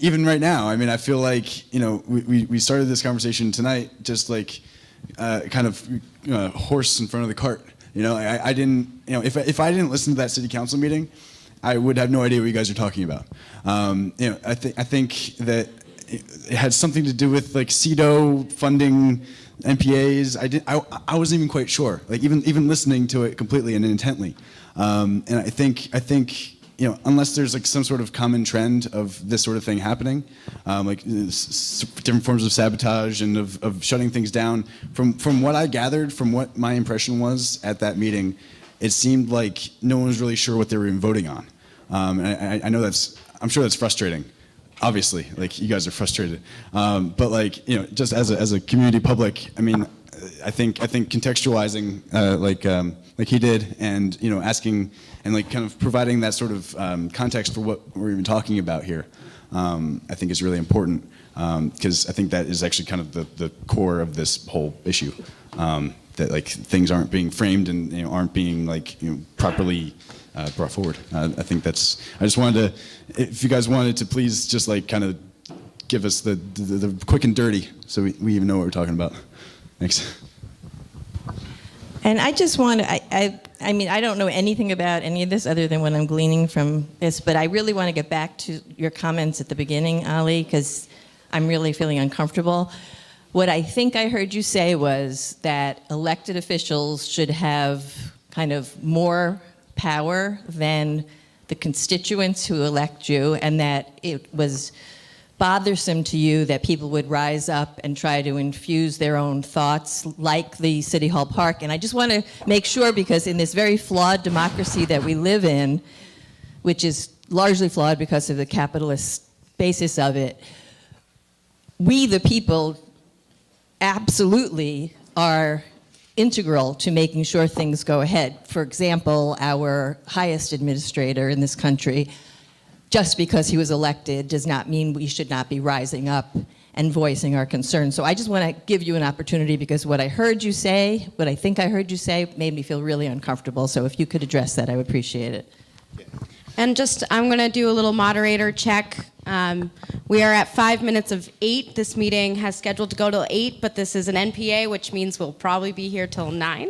even right now, I mean, I feel like we started this conversation tonight just like kind of horse in front of the cart. I didn't, if I didn't listen to that city council meeting, I would have no idea what you guys are talking about. I think that it had something to do with CEDO funding NPAs. I wasn't even quite sure. Even listening to it completely and intently. And I think unless there's some sort of common trend of this sort of thing happening, different forms of sabotage and of shutting things down. From what I gathered, from what my impression was at that meeting, it seemed like no one was really sure what they were even voting on. And I know I'm sure that's frustrating. Obviously, you guys are frustrated, but just as a community public, I mean, I think contextualizing like he did, and asking and kind of providing that sort of context for what we're even talking about here, I think is really important, because I think that is actually kind of the core of this whole issue, that like things aren't being framed and aren't being like properly brought forward. I think that's. I just wanted to, if you guys wanted to, please just like kind of give us the quick and dirty, so we even know what we're talking about. Thanks. And I just want to, I mean, I don't know anything about any of this other than what I'm gleaning from this, but I really want to get back to your comments at the beginning, Ali, because I'm really feeling uncomfortable. What I think I heard you say was that elected officials should have kind of more power than the constituents who elect you, and that it was bothersome to you that people would rise up and try to infuse their own thoughts like the City Hall Park. And I just want to make sure, because in this very flawed democracy that we live in, which is largely flawed because of the capitalist basis of it, we the people absolutely are integral to making sure things go ahead. For example, our highest administrator in this country, just because he was elected does not mean we should not be rising up and voicing our concerns. So I just want to give you an opportunity, because what I heard you say, what I think I heard you say, made me feel really uncomfortable. So if you could address that, I would appreciate it. And just, I'm going to do a little moderator check. We are at 5 minutes of 8. This meeting has scheduled to go till 8, but this is an NPA, which means we'll probably be here till 9.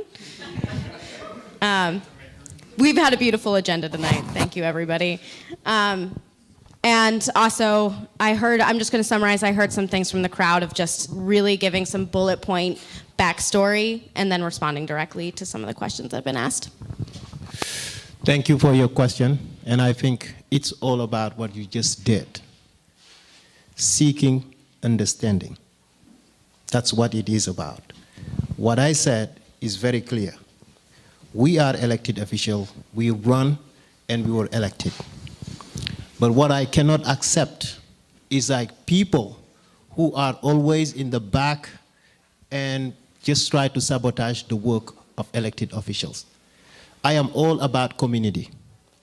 We've had a beautiful agenda tonight. Thank you, everybody. And also, I'm just going to summarize, I heard some things from the crowd of just really giving some bullet point backstory and then responding directly to some of the questions that have been asked. Thank you for your question. And I think it's all about what you just did. Seeking understanding. That's what it is about. What I said is very clear. We are elected officials. We run and we were elected. But what I cannot accept is like people who are always in the back and just try to sabotage the work of elected officials. I am all about community.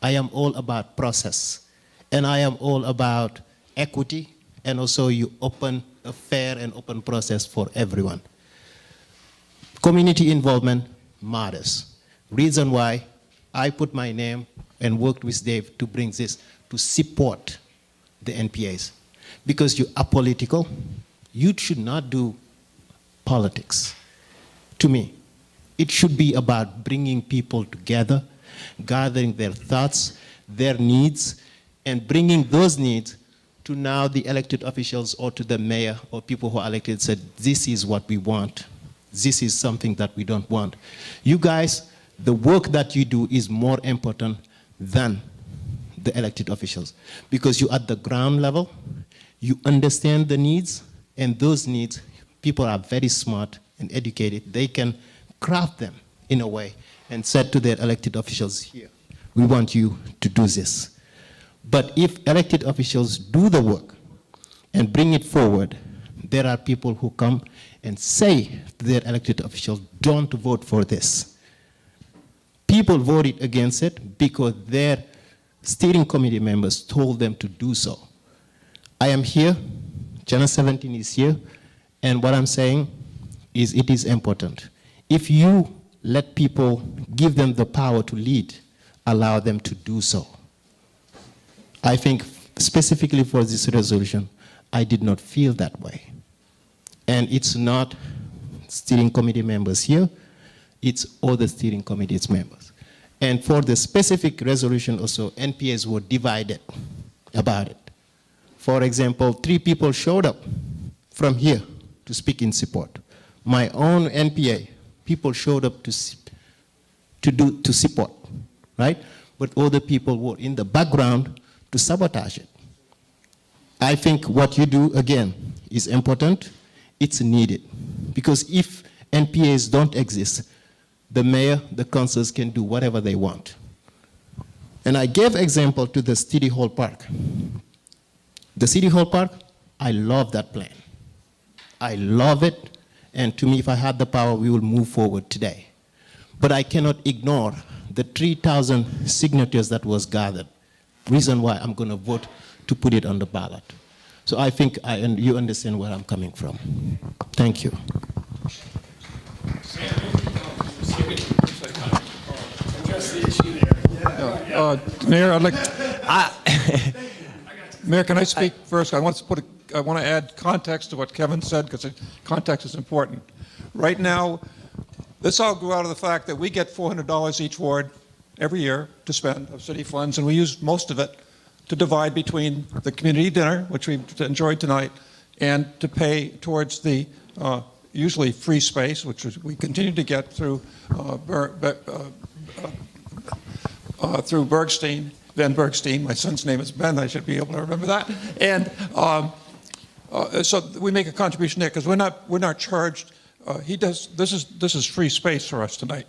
I am all about process. And I am all about equity, and also you open a fair and open process for everyone. Community involvement matters. Reason why I put my name and worked with Dave to bring this, to support the NPAs. Because you are political, you should not do politics. To me, it should be about bringing people together, gathering their thoughts, their needs, and bringing those needs to now the elected officials or to the mayor or people who are elected said, this is what we want. This is something that we don't want. You guys, the work that you do is more important than the elected officials, because you're at the ground level, you understand the needs, and those needs, people are very smart and educated. They can craft them in a way and said to their elected officials, here, we want you to do this. But if elected officials do the work and bring it forward, there are people who come and say to their elected officials, don't vote for this. People voted against it because their steering committee members told them to do so. I am here, Channel 17 is here, and what I'm saying is it is important. If you let people, give them the power to lead, allow them to do so. I think specifically for this resolution, I did not feel that way. And it's not steering committee members here, it's all the steering committee's members. And for the specific resolution also, NPAs were divided about it. For example, 3 people showed up from here to speak in support. My own NPA, people showed up to support, right? But other people were in the background to sabotage it. I think what you do, again, is important. It's needed. Because if NPAs don't exist, the mayor, the councils can do whatever they want. And I gave example to the City Hall Park. The City Hall Park, I love that plan. I love it, and to me, if I had the power, we will move forward today. But I cannot ignore the 3,000 signatures that was gathered reason why I'm going to vote to put it on the ballot. So I think you understand where I'm coming from. Thank you. Mayor, I'd like. Mayor, can I speak first? I want to add context to what Kevin said because context is important. Right now, this all grew out of the fact that we get $400 each ward every year to spend of city funds, and we use most of it to divide between the community dinner, which we've enjoyed tonight, and to pay towards the usually free space, which we continue to get through through Bergstein, Ben Bergstein. My son's name is Ben. I should be able to remember that. And so we make a contribution there because we're not charged. He does. This is free space for us tonight.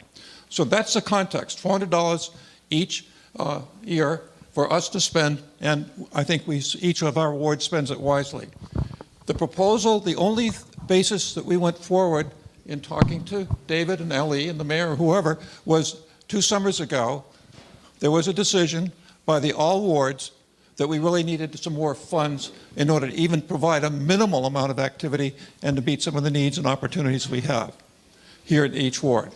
So that's the context. $400 each year for us to spend, and I think each of our wards spends it wisely. The proposal, the only basis that we went forward in talking to David and Ellie and the mayor or whoever was 2 summers ago. There was a decision by the all wards that we really needed some more funds in order to even provide a minimal amount of activity and to meet some of the needs and opportunities we have here in each ward.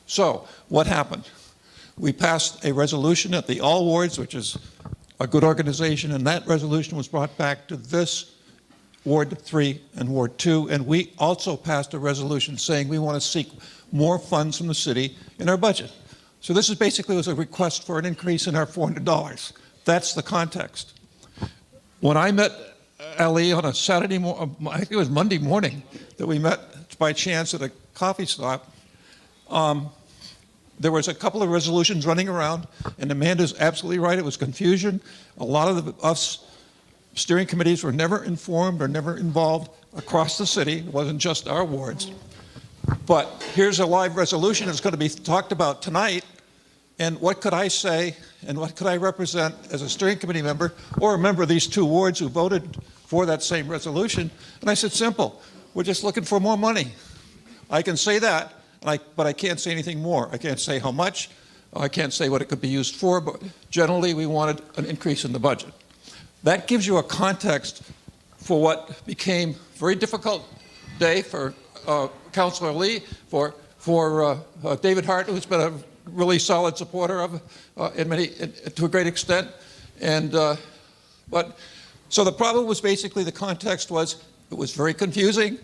So what happened? We passed a resolution at the all wards, which is a good organization, and that resolution was brought back to this Ward 3 and Ward 2, and we also passed a resolution saying we want to seek more funds from the city in our budget. So this is basically was a request for an increase in our $400. That's the context. When I met Ellie on a Saturday morning, I think it was Monday morning that we met by chance at a coffee stop, there was a couple of resolutions running around, and Amanda's absolutely right, it was confusion. A lot of us steering committees were never informed or never involved across the city. It wasn't just our wards. But here's a live resolution that's going to be talked about tonight. And what could I say and what could I represent as a steering committee member or a member of these 2 wards who voted for that same resolution? And I said, simple, we're just looking for more money. I can say that, but I can't say anything more. I can't say how much. I can't say what it could be used for, but generally we wanted an increase in the budget. That gives you a context for what became a very difficult day for Councilor Lee, for David Hart, who's been a really solid supporter of to a great extent. And but so the problem was basically the context was it was very confusing,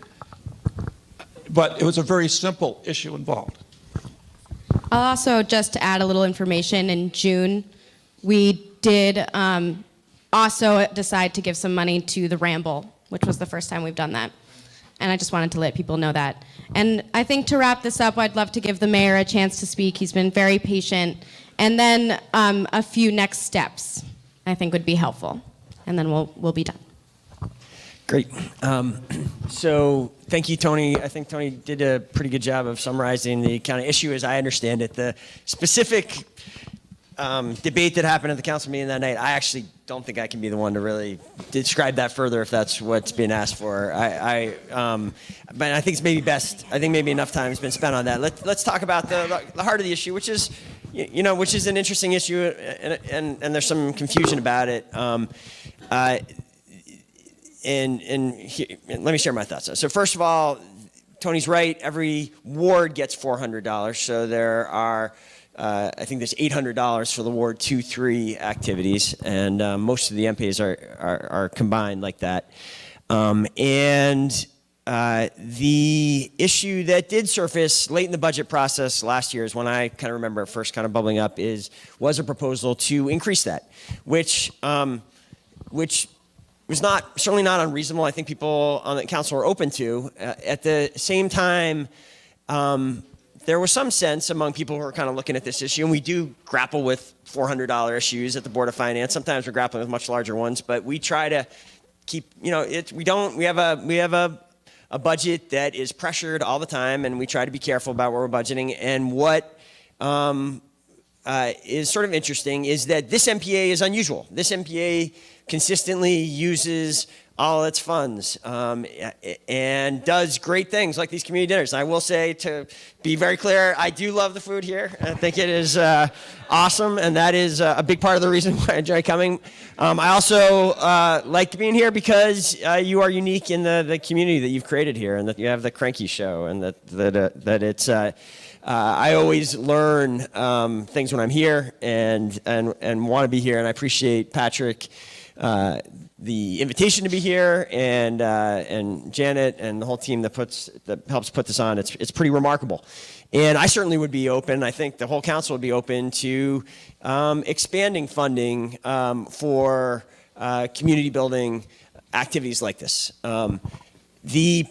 but it was a very simple issue involved. I'll also just add a little information. In June, we did also decide to give some money to the Ramble, which was the first time we've done that. And I just wanted to let people know that. And I think to wrap this up, I'd love to give the mayor a chance to speak. He's been very patient. And then a few next steps I think would be helpful. And then we'll be done. Great. So thank you, Tony. I think Tony did a pretty good job of summarizing the kind of issue as I understand it. The specific debate that happened at the council meeting that night, I actually don't think I can be the one to really describe that further if that's what's being asked for. But I think it's maybe best. I think maybe enough time has been spent on that. Let's talk about the heart of the issue, which is, which is an interesting issue, and there's some confusion about it. And let me share my thoughts. So first of all, Tony's right. Every ward gets $400. So there are, I think there's $800 for the Ward 2-3 activities, and most of the NPAs are combined like that. And the issue that did surface late in the budget process last year is when I kind of remember it first kind of bubbling up was a proposal to increase that, which was certainly not unreasonable. I think people on the council were open to. At the same time, there was some sense among people who are kind of looking at this issue, and we do grapple with $400 issues at the Board of Finance. Sometimes we're grappling with much larger ones, but we try to keep, we have a budget that is pressured all the time, and we try to be careful about what we're budgeting. And what is sort of interesting is that this NPA is unusual. This NPA consistently uses all its funds and does great things like these community dinners. And I will say, to be very clear, I do love the food here. I think it is awesome, and that is a big part of the reason why I enjoy coming. I also like being here because you are unique in the community that you've created here, and that you have the Cranky Show, and that it's. I always learn things when I'm here and want to be here, and I appreciate Patrick. The invitation to be here, and Janet and the whole team that helps put this on. It's pretty remarkable, and I certainly would be open. I think the whole council would be open to expanding funding for community building activities like this. The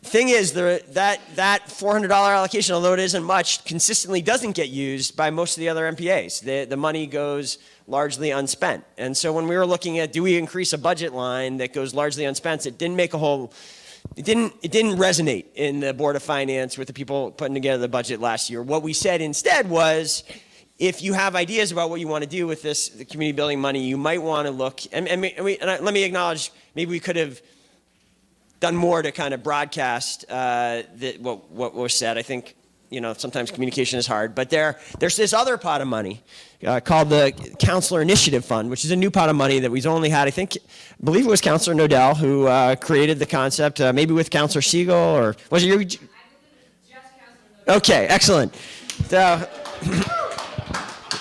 thing is that $400 allocation, although it isn't much, consistently doesn't get used by most of the other NPAs. The money goes largely unspent. And so when we were looking at, do we increase a budget line that goes largely unspent, it didn't resonate in the Board of Finance with the people putting together the budget last year. What we said instead was, if you have ideas about what you want to do with the community building money, you might want to look, let me acknowledge, maybe we could have done more to kind of broadcast what was said. I think, sometimes communication is hard, but there's this other pot of money called the Counselor Initiative Fund, which is a new pot of money that we've only had, I believe it was Counselor Nodell who created the concept, maybe with Counselor Siegel, or was it you? Okay, excellent. So,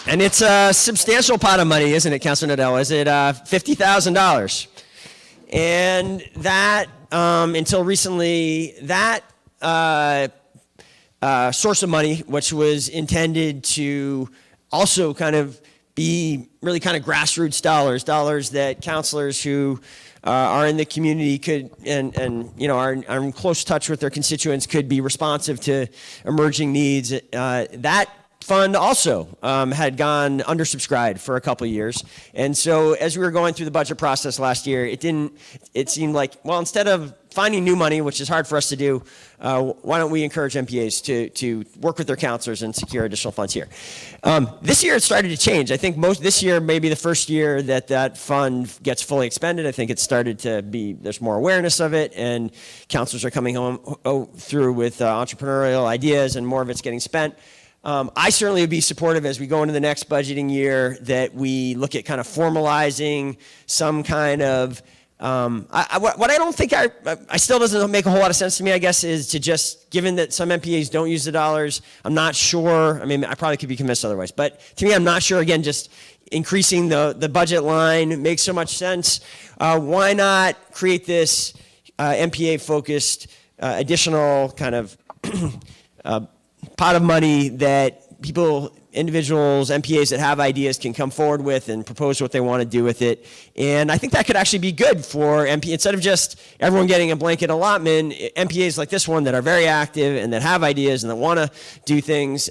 and it's a substantial pot of money, isn't it, Counselor Nodell? Is it $50,000? And that, until recently, that source of money, which was intended to also kind of be really kind of grassroots dollars that counselors who are in the community could and are in close touch with their constituents could be responsive to emerging needs. That fund also had gone undersubscribed for a couple of years, and so as we were going through the budget process last year, it seemed like, well, instead of finding new money, which is hard for us to do, why don't we encourage NPAs to work with their counselors and secure additional funds here? This year it started to change. I think this year may be the first year that fund gets fully expended. I think it started to be, there's more awareness of it, and counselors are coming through with entrepreneurial ideas, and more of it's getting spent. I certainly would be supportive as we go into the next budgeting year that we look at kind of formalizing some kind of what I don't think I still doesn't make a whole lot of sense to me, I guess, is to just, given that some MPAs don't use the dollars, I'm not sure, I mean, I probably could be convinced otherwise, but to me, I'm not sure, again, just increasing the budget line makes so much sense. Why not create this MPA-focused additional kind of pot of money that individuals, MPAs that have ideas can come forward with and propose what they want to do with it. And I think that could actually be good for MP. Instead of just everyone getting a blanket allotment, MPAs like this one that are very active and that have ideas and that want to do things,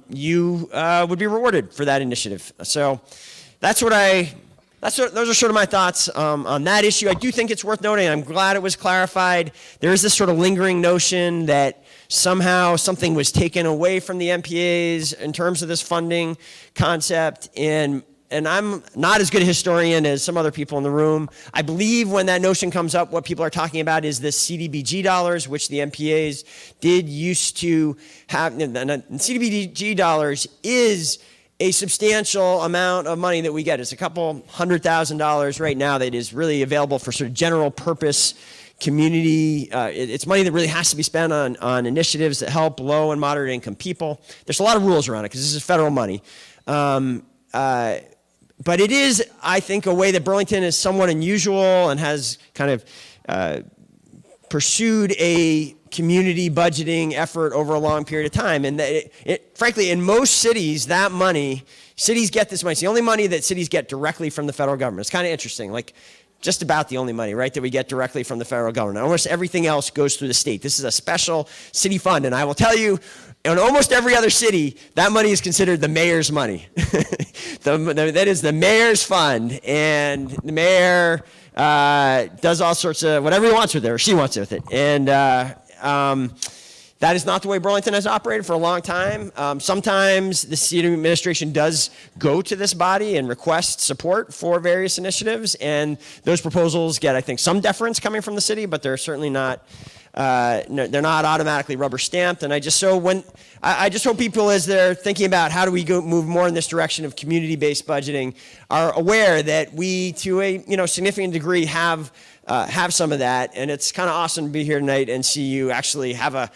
you would be rewarded for that initiative. So those are sort of my thoughts on that issue. I do think it's worth noting, I'm glad it was clarified, there is this sort of lingering notion that somehow something was taken away from the MPAs in terms of this funding concept, and I'm not as good a historian as some other people in the room. I believe when that notion comes up, what people are talking about is the CDBG dollars, which the MPAs did used to have. And CDBG dollars is a substantial amount of money that we get. It's a couple $100,000 right now that is really available for sort of general purpose community. It's money that really has to be spent on initiatives that help low and moderate income people. There's a lot of rules around it because this is federal money. But it is, I think, a way that Burlington is somewhat unusual and has kind of pursued a community budgeting effort over a long period of time. And frankly, in most cities, that money, cities get this money. It's the only money that cities get directly from the federal government. It's kind of interesting. Like, just about the only money, right, that we get directly from the federal government. Almost everything else goes through the state. This is a special city fund, and I will tell you, in almost every other city, that money is considered the mayor's money. That is the mayor's fund, and the mayor does all sorts of whatever he wants with it, or she wants with it. And That is not the way Burlington has operated for a long time. Sometimes the city administration does go to this body and request support for various initiatives, and those proposals get, I think, some deference coming from the city, but they're certainly not. They're not automatically rubber stamped, and I just hope people, as they're thinking about how do we move more in this direction of community-based budgeting, are aware that we, to a significant degree, have some of that, and it's kind of awesome to be here tonight and see you actually have a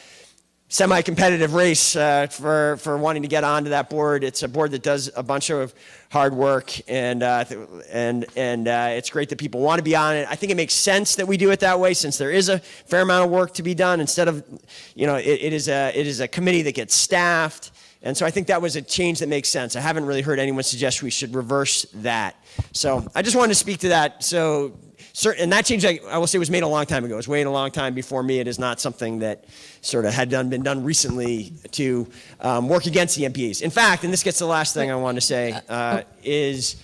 semi-competitive race for wanting to get onto that board. It's a board that does a bunch of hard work, and it's great that people want to be on it. I think it makes sense that we do it that way, since there is a fair amount of work to be done. Instead of, it is a committee that gets staffed, and so I think that was a change that makes sense. I haven't really heard anyone suggest we should reverse that. So I just wanted to speak to that. And that change, I will say, was made a long time ago. It was made a long time before me. It is not something that sort of been done recently to work against the NPAs. In fact, and this gets to the last thing I want to say, is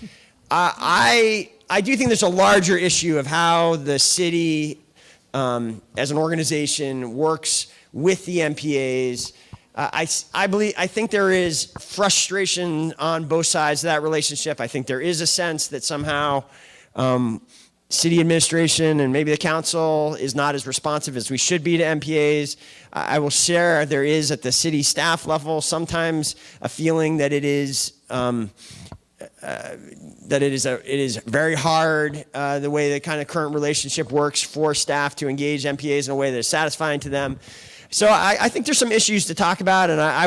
I do think there's a larger issue of how the city, as an organization, works with the NPAs. I think there is frustration on both sides of that relationship. I think there is a sense that somehow city administration and maybe the council is not as responsive as we should be to NPAs. I will share there is at the city staff level sometimes a feeling that it is very hard the way the kind of current relationship works for staff to engage NPAs in a way that is satisfying to them. So I think there's some issues to talk about, and I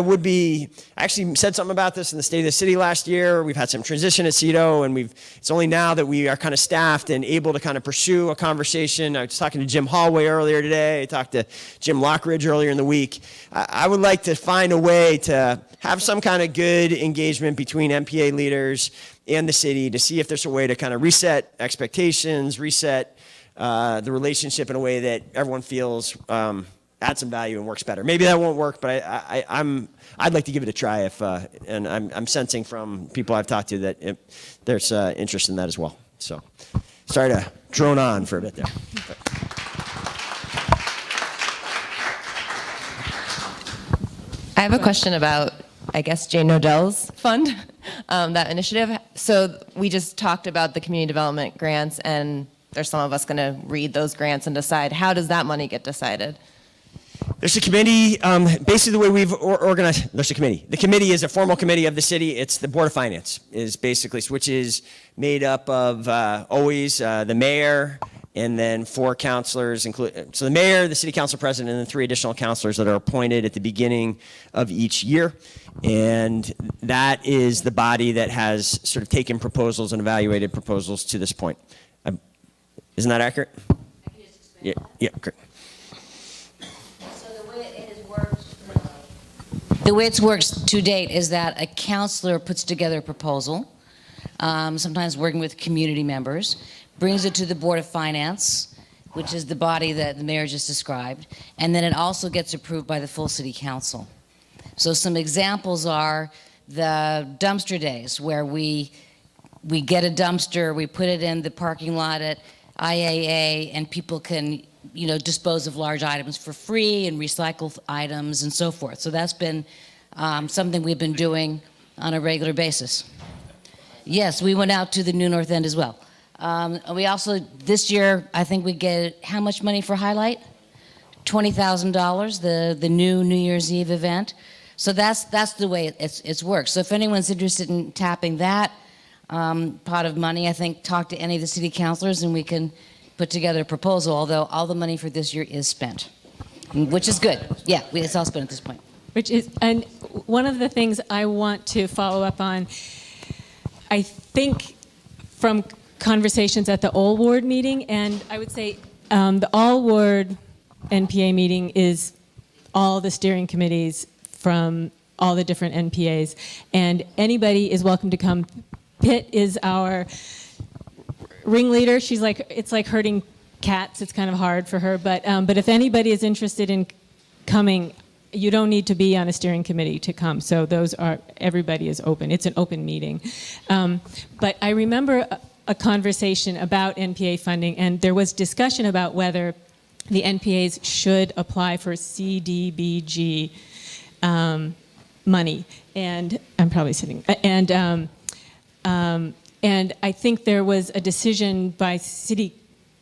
actually said something about this in the State of the City last year. We've had some transition at CEDO, and it's only now that we are kind of staffed and able to kind of pursue a conversation. I was talking to Jim Hallway earlier today. I talked to Jim Lockridge earlier in the week. I would like to find a way to have some kind of good engagement between NPA leaders and the city to see if there's a way to kind of reset expectations, reset the relationship in a way that everyone feels adds some value and works better. Maybe that won't work, but I'd like to give it a try. And I'm sensing from people I've talked to that there's interest in that as well. So, sorry to drone on for a bit there. I have a question about, I guess, Jane Nodell's fund, that initiative. So we just talked about the community development grants, and there's some of us going to read those grants and decide. How does that money get decided? There's a committee. Basically, the way we've organized, there's a committee. The committee is a formal committee of the city. It's the Board of Finance, which is made up of always the mayor and then 4 councilors. So the mayor, the city council president, and then 3 additional councilors that are appointed at the beginning of each year. And that is the body that has sort of taken proposals and evaluated proposals to this point. Isn't that accurate? Yeah, great. The way it's worked to date is that a counselor puts together a proposal, sometimes working with community members, brings it to the Board of Finance, which is the body that the mayor just described, and then it also gets approved by the full city council. So some examples are the dumpster days, where we get a dumpster, we put it in the parking lot at IAA, and people can dispose of large items for free and recycle items and so forth. So that's been something we've been doing on a regular basis. Yes, we went out to the New North End as well. We also, this year, I think we get, how much money for Highlight? $20,000, the new New Year's Eve event. So that's the way it's worked. So if anyone's interested in tapping that pot of money, I think talk to any of the city councilors and we can put together a proposal, although all the money for this year is spent, which is good. Yeah, it's all spent at this point. And one of the things I want to follow up on, I think from conversations at the All Ward meeting, and I would say the All Ward NPA meeting is all the steering committees from all the different NPAs, and anybody is welcome to come. Pitt is our ringleader. She's like, it's like herding cats. It's kind of hard for her, but if anybody is interested in coming, you don't need to be on a steering committee to come. So everybody is open. It's an open meeting. But I remember a conversation about NPA funding, and there was discussion about whether the NPAs should apply for CDBG money. And I'm probably sitting. And I think there was a decision by city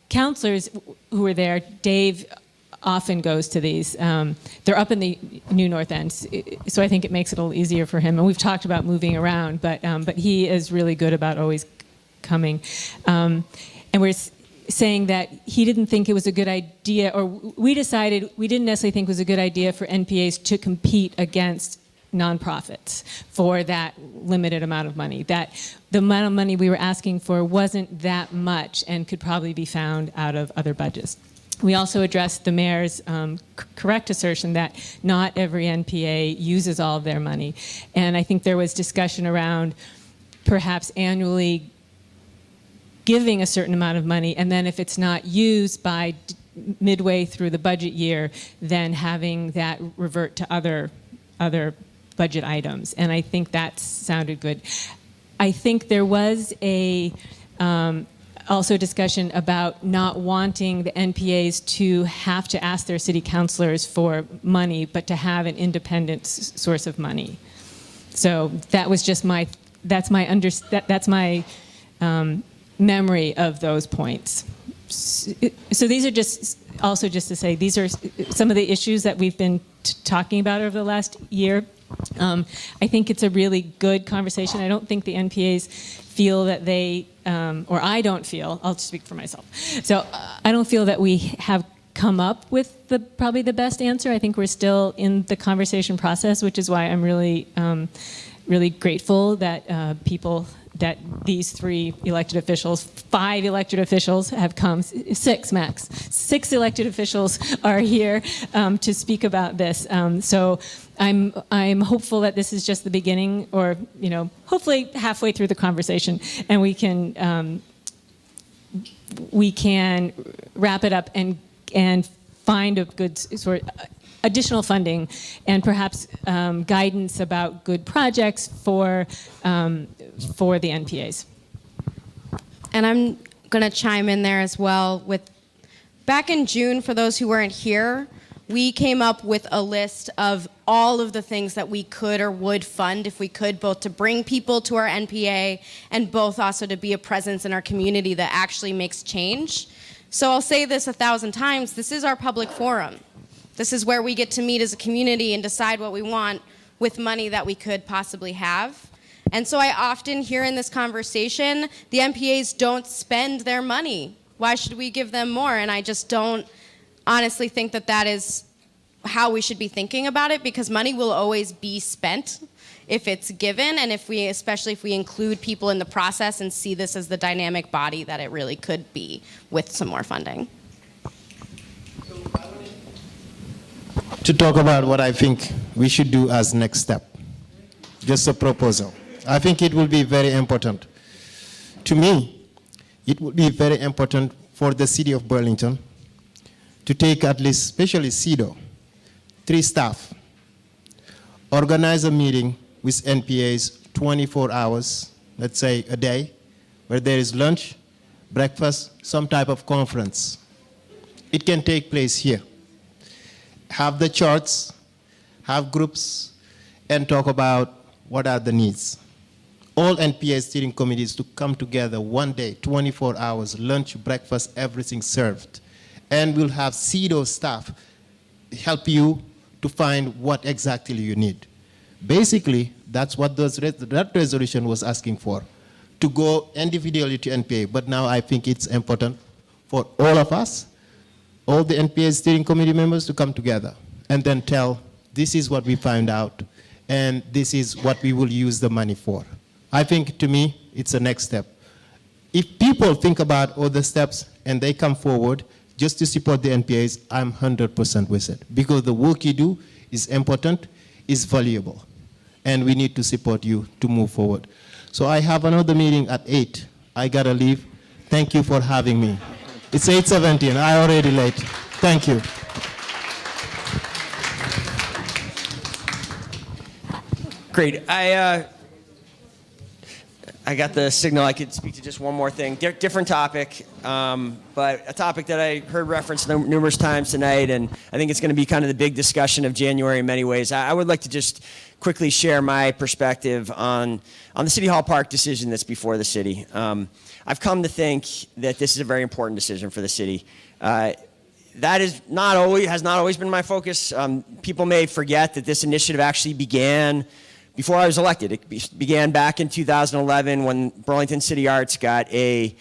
councilors who were there. Dave often goes to these. They're up in the New North End, so I think it makes it a little easier for him. And we've talked about moving around, but he is really good about always coming. And we're saying that he didn't think it was a good idea, or we decided we didn't necessarily think it was a good idea for NPAs to compete against nonprofits for that limited amount of money. That the amount of money we were asking for wasn't that much and could probably be found out of other budgets. We also addressed the mayor's correct assertion that not every NPA uses all of their money. And I think there was discussion around perhaps annually giving a certain amount of money, and then if it's not used by midway through the budget year, then having that revert to other budget items. And I think that sounded good. I think there was also discussion about not wanting the NPAs to have to ask their city councilors for money, but to have an independent source of money. So that was just that's my memory of those points. So these are just to say, these are some of the issues that we've been talking about over the last year. I think it's a really good conversation. I don't think the NPAs feel that they, or I don't feel, I'll speak for myself. So I don't feel that we have come up with probably the best answer. I think we're still in the conversation process, which is why I'm really, really grateful that that these 5 elected officials have come, 6 max. 6 elected officials are here to speak about this. So I'm hopeful that this is just the beginning, or hopefully halfway through the conversation, and we can wrap it up and find a good sort of additional funding and perhaps guidance about good projects for the NPAs. And I'm going to chime in there as well. Back in June, for those who weren't here, we came up with a list of all of the things that we could or would fund if we could, both to bring people to our NPA and both also to be a presence in our community that actually makes change. So I'll say this 1,000 times, this is our public forum. This is where we get to meet as a community and decide what we want with money that we could possibly have. And so I often hear in this conversation, the NPAs don't spend their money. Why should we give them more? And I just don't honestly think that that is how we should be thinking about it, because money will always be spent if it's given, and especially if we include people in the process and see this as the dynamic body that it really could be with some more funding. To talk about what I think we should do as next step, just a proposal. I think it will be very important. To me, it would be very important for the city of Burlington to take at least, especially CEDO, 3 staff, organize a meeting with NPAs 24 hours, let's say a day, where there is lunch, breakfast, some type of conference. It can take place here. Have the charts, have groups, and talk about what are the needs. All NPA steering committees to come together one day, 24 hours, lunch, breakfast, everything served. And we'll have CEDO staff help you to find what exactly you need. Basically, that's what that resolution was asking for, to go individually to NPA. But now I think it's important for all of us, all the NPA steering committee members, to come together and then tell, this is what we found out, and this is what we will use the money for. I think, to me, it's the next step. If people think about all the steps and they come forward just to support the NPAs, I'm 100% with it. Because the work you do is important, is valuable, and we need to support you to move forward. So I have another meeting at 8. I gotta leave. Thank you for having me. It's 8:17, I'm already late. Thank you. Great. I got the signal I could speak to just one more thing. Different topic, but a topic that I heard referenced numerous times tonight, and I think it's going to be kind of the big discussion of January in many ways. I would like to just quickly share my perspective on the City Hall Park decision that's before the city. I've come to think that this is a very important decision for the city. That has not always been my focus. People may forget that this initiative actually began before I was elected. It began back in 2011 when Burlington City Arts got a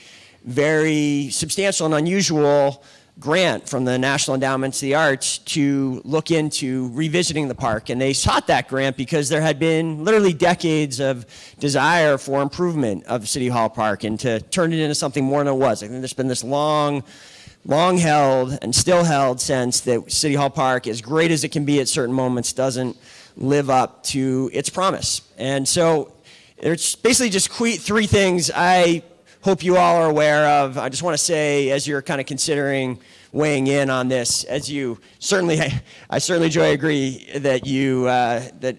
very substantial and unusual grant from the National Endowment for the Arts to look into revisiting the park. And they sought that grant because there had been literally decades of desire for improvement of City Hall Park and to turn it into something more than it was. I think there's been this long held and still held sense that City Hall Park, as great as it can be at certain moments, doesn't live up to its promise. And so there's basically just three things I hope you all are aware of. I just want to say, as you're kind of considering weighing in on this, I certainly agree that that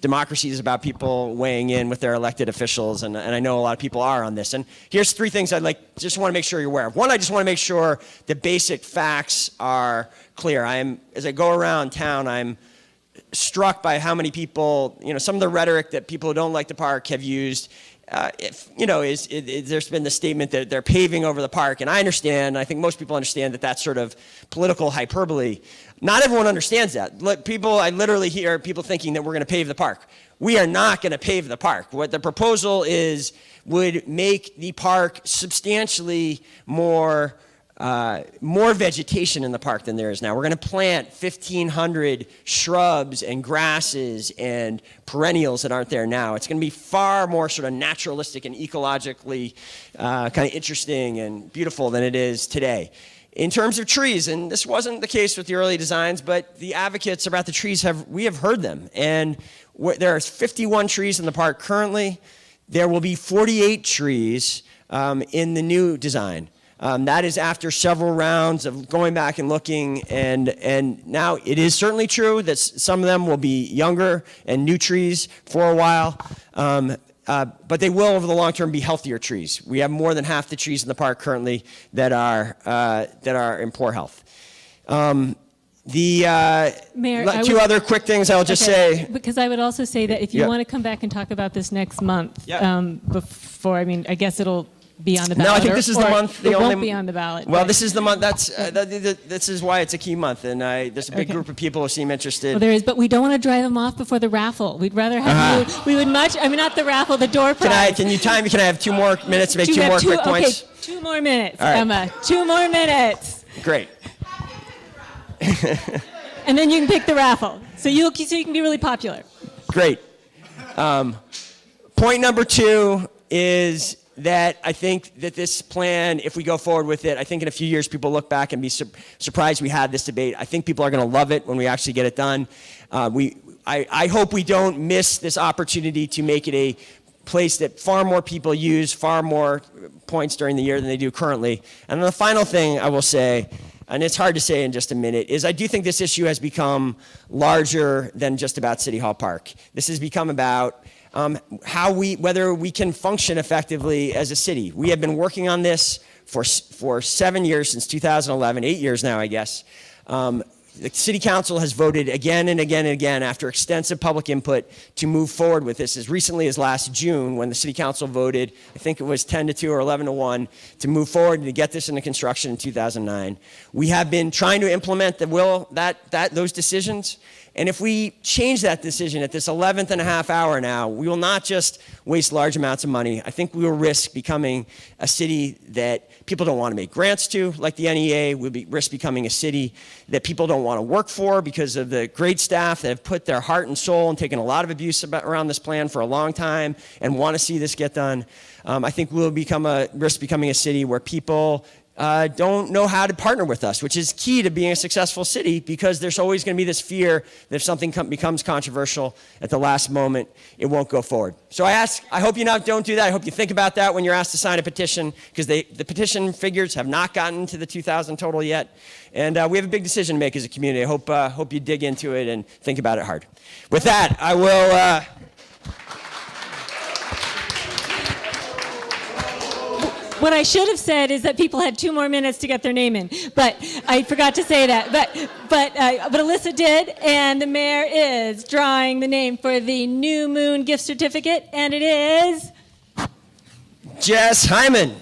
democracy is about people weighing in with their elected officials, and I know a lot of people are on this. And here's three things just want to make sure you're aware of. One, I just want to make sure the basic facts are clear. As I go around town, I'm struck by how many people, some of the rhetoric that people who don't like the park have used. There's been the statement that they're paving over the park, and I understand. I think most people understand that that's sort of political hyperbole. Not everyone understands that. I literally hear people thinking that we're going to pave the park. We are not going to pave the park. What the proposal is would make the park substantially more vegetation in the park than there is now. We're going to plant 1,500 shrubs and grasses and perennials that aren't there now. It's going to be far more sort of naturalistic and ecologically kind of interesting and beautiful than it is today. In terms of trees, and this wasn't the case with the early designs, but the advocates about the trees we have heard them. And there are 51 trees in the park currently. There will be 48 trees in the new design. That is after several rounds of going back and looking, and now it is certainly true that some of them will be younger and new trees for a while, but they will over the long term be healthier trees. We have more than half the trees in the park currently that are in poor health. Mayor, two other quick things I'll just say. Because I would also say that if you want to come back and talk about this next month, before, I guess it'll be on the ballot. No, I think this is the month. It won't be on the ballot. Well, this is the month. This is why it's a key month, and there's a big group of people who seem interested. Well, there is, but we don't want to drive them off before the raffle. We'd rather have you. We would much. not the raffle, the door prize. Can I have 2 more minutes to make two more quick points? Okay, 2 more minutes, All right. Emma. 2 more minutes. Great. And then you can pick the raffle, so you can be really popular. Great. Point number 2 is that I think that this plan, if we go forward with it, I think in a few years people look back and be surprised we had this debate. I think people are going to love it when we actually get it done. I hope we don't miss this opportunity to make it a place that far more people use, far more points during the year than they do currently. And then the final thing I will say, and it's hard to say in just a minute, is I do think this issue has become larger than just about City Hall Park. This has become about whether we can function effectively as a city. We have been working on this for 7 years, since 2011, 8 years now, I guess. The City Council has voted again and again and again after extensive public input to move forward with this, as recently as last June when the City Council voted, I think it was 10-2 or 11-1, to move forward and to get this into construction in 2009. We have been trying to implement those decisions. And if we change that decision at this 11th and a half hour now, we will not just waste large amounts of money. I think we will risk becoming a city that people don't want to make grants to, like the NEA. We'll risk becoming a city that people don't want to work for because of the great staff that have put their heart and soul and taken a lot of abuse around this plan for a long time and want to see this get done. I think we'll risk becoming a city where people don't know how to partner with us, which is key to being a successful city, because there's always going to be this fear that if something becomes controversial at the last moment, it won't go forward. So I hope you don't do that. I hope you think about that when you're asked to sign a petition, because the petition figures have not gotten to the 2,000 total yet. And we have a big decision to make as a community. I hope you dig into it and think about it hard. With that, I will... what I should have said is that people had 2 more minutes to get their name in, but I forgot to say that. But Alyssa did, and the mayor is drawing the name for the New Moon gift certificate, and it is Jess Hyman.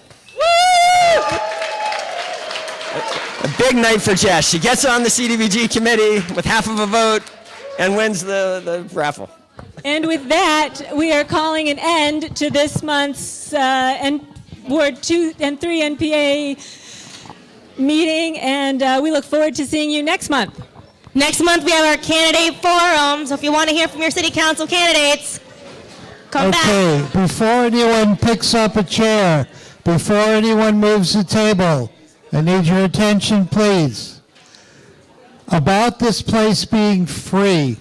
A big night for Jess. She gets on the CDBG committee with half of a vote and wins the raffle. And with that, we are calling an end to this month's Ward 2 and 3 NPA meeting, and we look forward to seeing you next month. Next month, we have our candidate forum, so if you want to hear from your city council candidates, come back. Okay, before anyone picks up a chair, before anyone moves the table, I need your attention, please. About this place being free.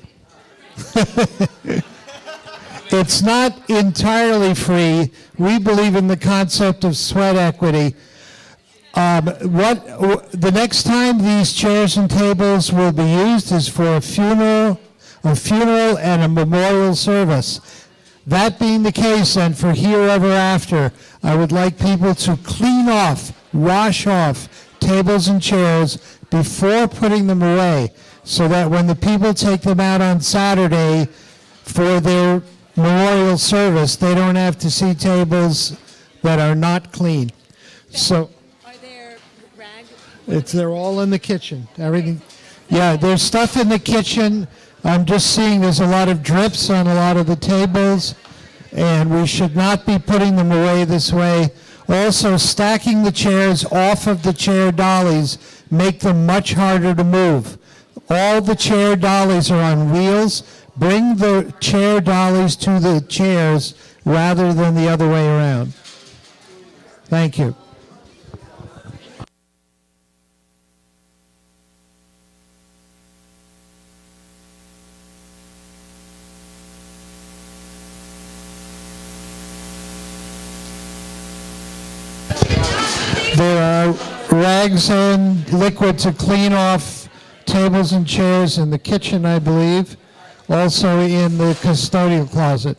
It's not entirely free. We believe in the concept of sweat equity. The next time these chairs and tables will be used is for a funeral and a memorial service. That being the case, and for here ever after, I would like people to clean off, wash off tables and chairs before putting them away, so that when the people take them out on Saturday for their memorial service, they don't have to see tables that are not clean. So, are there rags? they're all in the kitchen. Everything. Yeah, there's stuff in the kitchen. I'm just seeing there's a lot of drips on a lot of the tables, and we should not be putting them away this way. Also, stacking the chairs off of the chair dollies make them much harder to move. All the chair dollies are on wheels. Bring the chair dollies to the chairs rather than the other way around. Thank you. There are rags and liquid to clean off tables and chairs in the kitchen, I believe, also in the custodial closet.